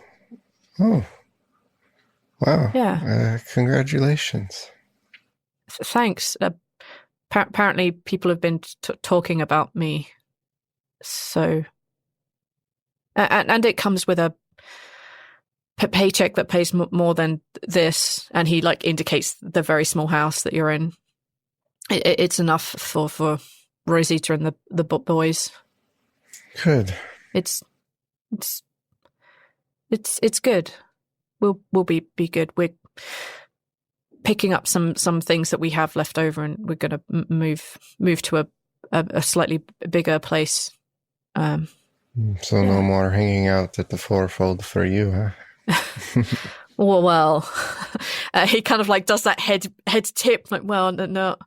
wow. Yeah. Congratulations. Thanks. Apparently people have been talking about me, so and it comes with a paycheck that pays more than this, and he like indicates the very small house that you're in. It's enough for Rosita and the boys. Good. It's good. We'll be good. We're picking up some things that we have left over, and we're going to move to a slightly bigger place. So no more hanging out at the fourfold for you, huh? Well, he kind of like does that head tip, like, well, no.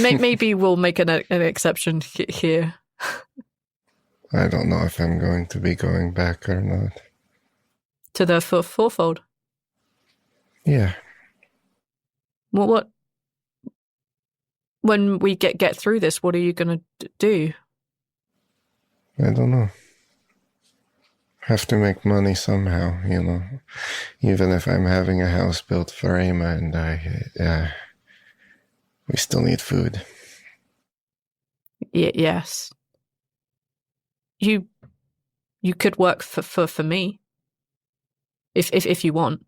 Maybe we'll make an exception here. I don't know if I'm going to be going back or not. To the fourfold? Yeah. What? When we get through this, what are you going to do? I don't know. Have to make money somehow, you know. Even if I'm having a house built for Emma and I, we still need food. Yes. You could work for me, if you want.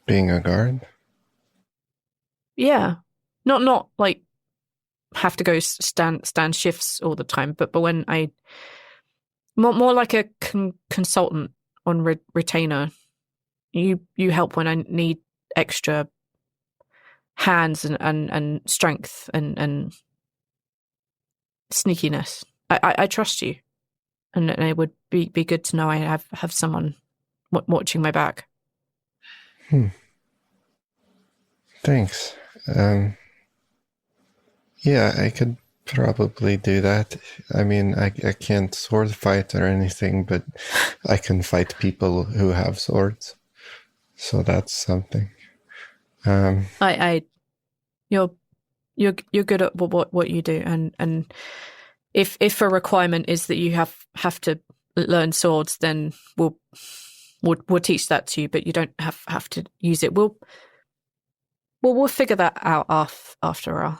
Being a guard? Yeah, not like have to go stand shifts all the time, but when I more like a consultant on retainer. You help when I need extra hands and strength and sneakiness. I trust you, and it would be good to know I have someone watching my back. Thanks. Yeah, I could probably do that. I mean, I can't sword fight or anything, but I can fight people who have swords. So that's something. You're good at what you do, and if a requirement is that you have to learn swords, then we'll teach that to you, but you don't have to use it. We'll figure that out after all.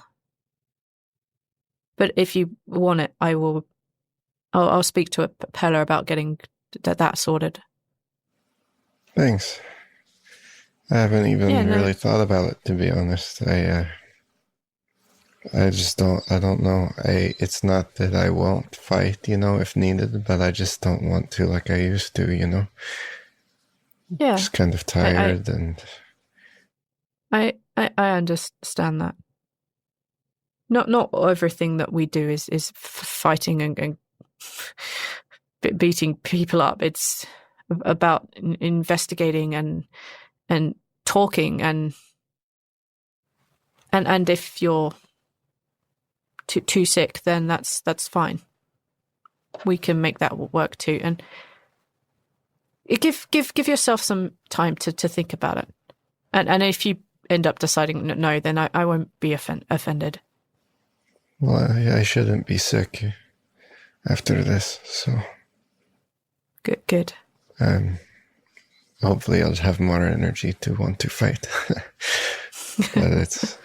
But if you want it, I'll speak to Pella about getting that sorted. Thanks. I haven't even really thought about it, to be honest. I just don't know. It's not that I won't fight, if needed, but I just don't want to like I used to, Yeah. Just kind of tired and... I understand that. Not everything that we do is fighting and beating people up. It's about investigating and talking and if you're too sick, then that's fine. We can make that work too. And Give yourself some time to think about it. And if you end up deciding no, then I won't be offended. Well, I shouldn't be sick after this, so... Good. Hopefully I'll have more energy to want to fight. But it's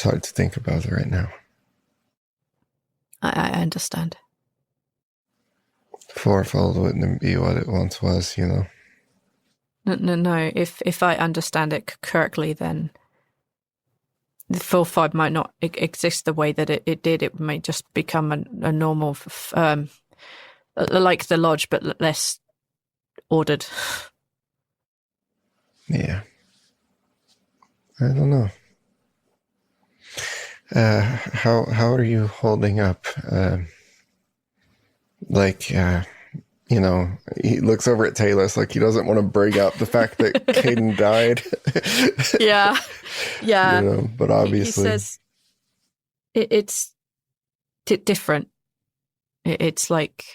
hard to think about it right now. I understand. Fourfold wouldn't be what it once was, you know? No. If I understand it correctly, then the fourfold might not exist the way that it did. It may just become a normal, like the lodge, but less ordered. Yeah. I don't know. How are you holding up? You know, he looks over at Talus like he doesn't want to bring up the fact that Caden died. Yeah. You know, but obviously... He says it's different. It's like...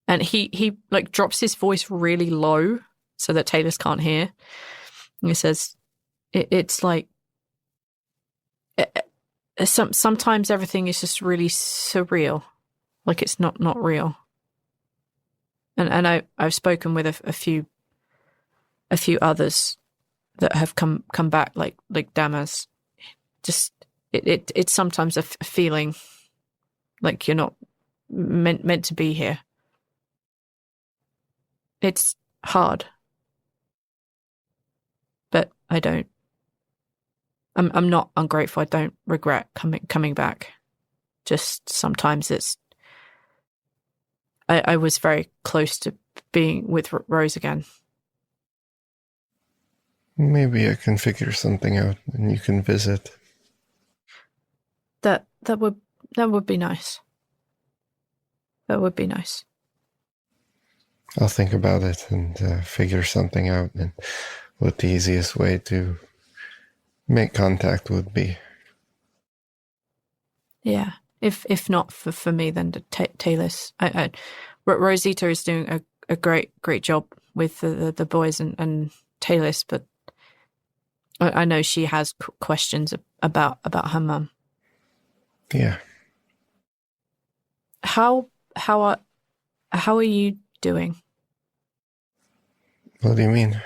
And he like drops his voice really low so that Talus can't hear. And he says, it's like... sometimes everything is just really surreal. Like it's not real. And I've spoken with a few others that have come back like Damas. Just it's sometimes a feeling like you're not meant to be here. It's hard, but I don't. I'm not ungrateful. I don't regret coming back. Just sometimes it's. I was very close to being with Rose again. Maybe I can figure something out and you can visit. That would be nice. That would be nice. I'll think about it and figure something out and what the easiest way to make contact would be. Yeah. If not for me, then Talus. Rosita is doing a great job with the boys and Talus, but I know she has questions about her mum. Yeah. How are you doing? What do you mean?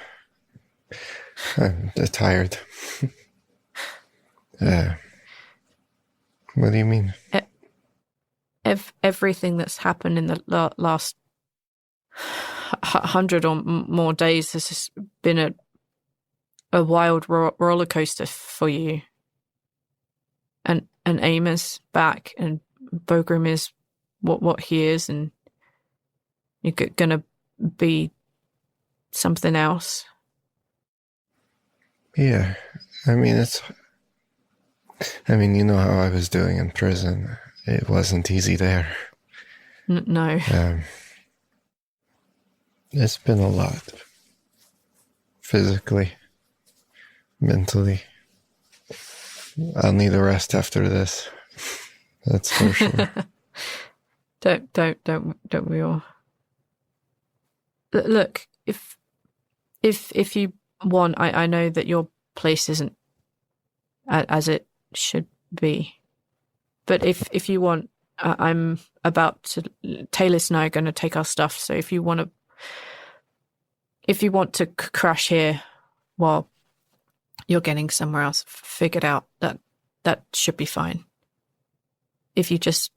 I'm tired. What do you mean? Everything that's happened in the last 100 or more days has just been a wild roller coaster for you. And Amos back, and Bogrim is what he is, and you're gonna be something else. Yeah, I mean, you know how I was doing in prison. It wasn't easy there. No. It's been a lot. Physically, mentally. I'll need a rest after this. That's for sure. Don't we all? Look, if you want, I know that your place isn't as it should be, but if you want, I'm about to. Talus and I are going to take our stuff. So if you want to crash here while you're getting somewhere else figured out, that should be fine. If you just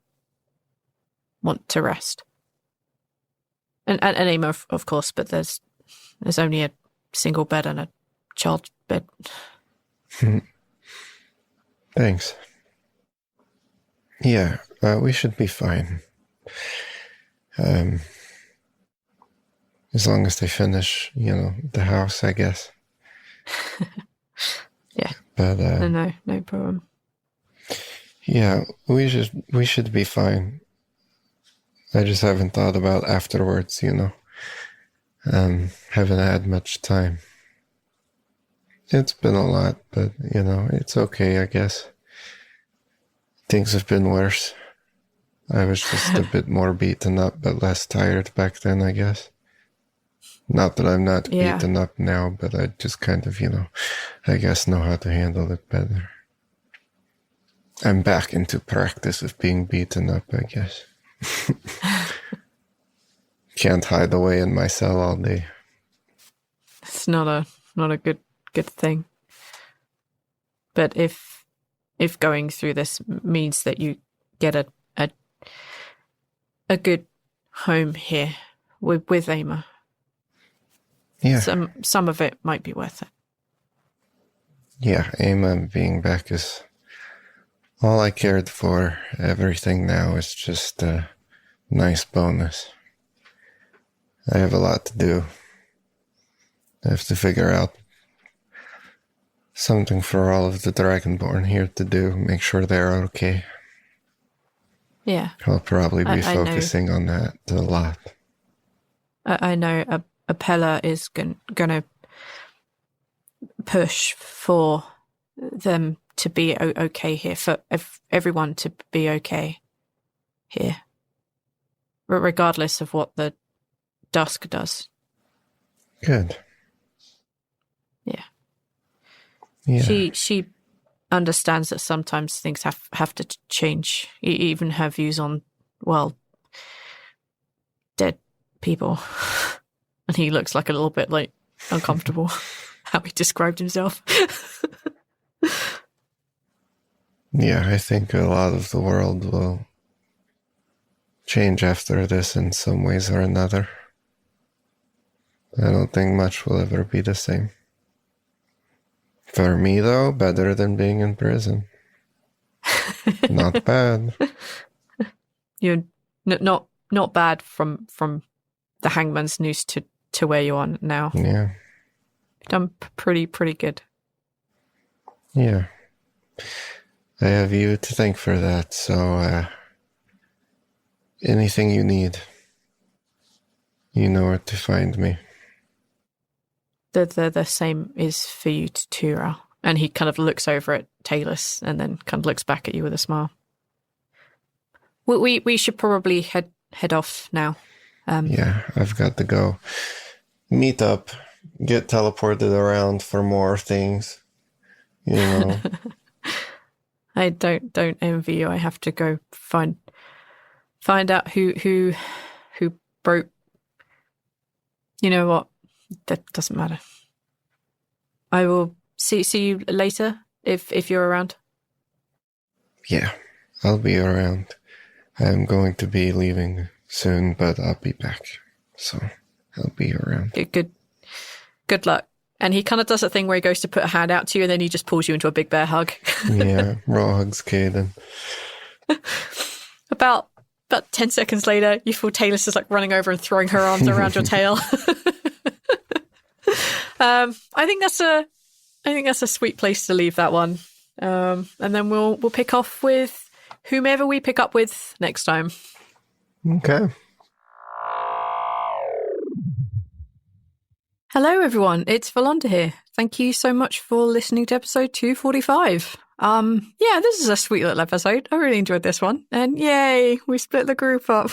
want to rest, and Amo, of course, but there's only a single bed and a child bed. Thanks. Yeah, we should be fine. As long as they finish, the house, I guess. Yeah. But no problem. Yeah, we should be fine. I just haven't thought about afterwards, haven't had much time. It's been a lot, but, it's okay, I guess. Things have been worse. I was just a bit more beaten up, but less tired back then, I guess. Not that I'm not Yeah. beaten up now, but I just kind of, I guess know how to handle it better. I'm back into practice of being beaten up, I guess. Can't hide away in my cell all day. It's not a good thing. But if going through this means that you get a good home here with Ama, Yeah. some of it might be worth it. Yeah, Ama being back is all I cared for. Everything now is just a nice bonus. I have a lot to do. I have to figure out something for all of the Dragonborn here to do, make sure they're okay. Yeah. I'll probably be I know. focusing on that a lot. I know Apella is gonna push for them to be okay here, for everyone to be okay here, regardless of what the dusk does. Good. Yeah. Yeah. She understands that sometimes things have to change, even her views on, well, dead people. And he looks like a little bit like uncomfortable how he described himself. Yeah, I think a lot of the world will change after this in some ways or another. I don't think much will ever be the same. For me, though, better than being in prison. Not bad. You're not bad from the hangman's noose to where you are now. Yeah. You've done pretty good. Yeah. I have you to thank for that, so anything you need, you know where to find me. The same is for you too, Rhal. And he kind of looks over at Talus and then kind of looks back at you with a smile. We should probably head off now. Yeah, I've got to go meet up, get teleported around for more things, you know. I don't envy you. I have to go find out who broke. You know what? That doesn't matter. I will see you later if you're around. Yeah, I'll be around. I'm going to be leaving soon, but I'll be back. So I'll be around. Good luck. And he kind of does that thing where he goes to put a hand out to you and then he just pulls you into a big bear hug. Yeah, raw hugs, Caden. About 10 seconds later, you feel Talus is like running over and throwing her arms around your tail. I think that's a sweet place to leave that one. And then we'll pick off with whomever we pick up with next time. Okay. Hello, everyone. It's Valonda here. Thank you so much for listening to episode 245. Yeah, this is a sweet little episode. I really enjoyed this one. And yay, we split the group up.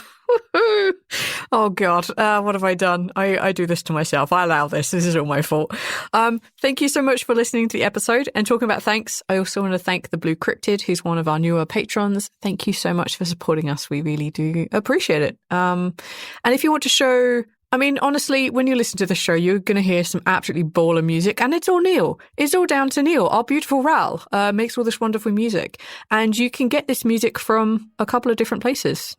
Oh, God. What have I done? I do this to myself. I allow this. This is all my fault. Thank you so much for listening to the episode. And talking about thanks, I also want to thank the Blue Cryptid, who's one of our newer patrons. Thank you so much for supporting us. We really do appreciate it. And if you want to show... I mean, honestly, when you listen to the show, you're going to hear some absolutely baller music, and it's all Neil. It's all down to Neil. Our beautiful Rhal makes all this wonderful music, and you can get this music from a couple of different places.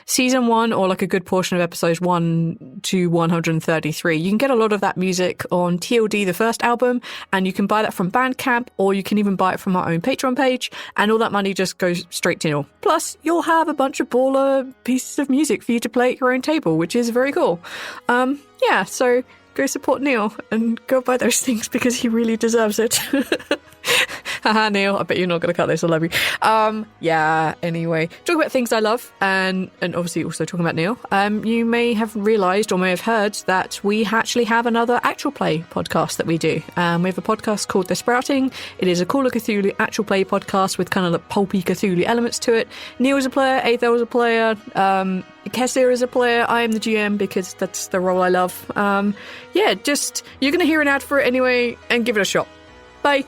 Season 1, or like a good portion of episodes 1 to 133, you can get a lot of that music on TLD, the first album, and you can buy that from Bandcamp, or you can even buy it from our own Patreon page, and all that money just goes straight to Neil. Plus, you'll have a bunch of baller pieces of music for you to play at your own table, which is very cool. Yeah, so go support Neil and go buy those things because he really deserves it. Haha, Neil, I bet you're not going to cut this. I love you. Yeah, anyway. Talking about things I love and obviously also talking about Neil, you may have realised or may have heard that we actually have another actual play podcast that we do. We have a podcast called The Sprouting. It is a Call of Cthulhu actual play podcast with kind of the pulpy Cthulhu elements to it. Neil is a player, Aethel is a player, Kesser is a player, I am the GM because that's the role I love. Yeah, just, you're going to hear an ad for it anyway and give it a shot. Bye.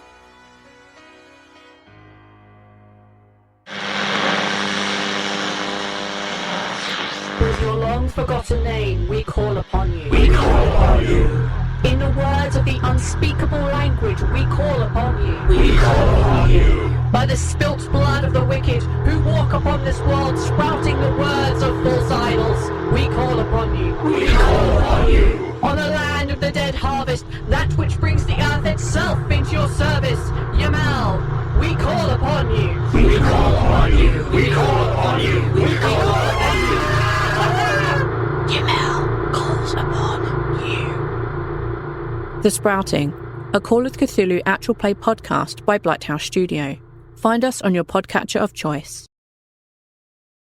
With your long-forgotten name, we call upon you. We call upon you. In the words of the unspeakable language, we call upon you. We call upon you. By the spilt blood of the wicked, who walk upon this world, sprouting the words of false idols, we call upon you. We call upon you. On the land of the dead harvest, that which brings the earth itself into your service, Yamal, we call upon you. We call upon you. We call upon you. We call upon you. Yamal calls upon you. The Sprouting, a Call of Cthulhu actual play podcast by Blighthouse Studio. Find us on your podcatcher of choice.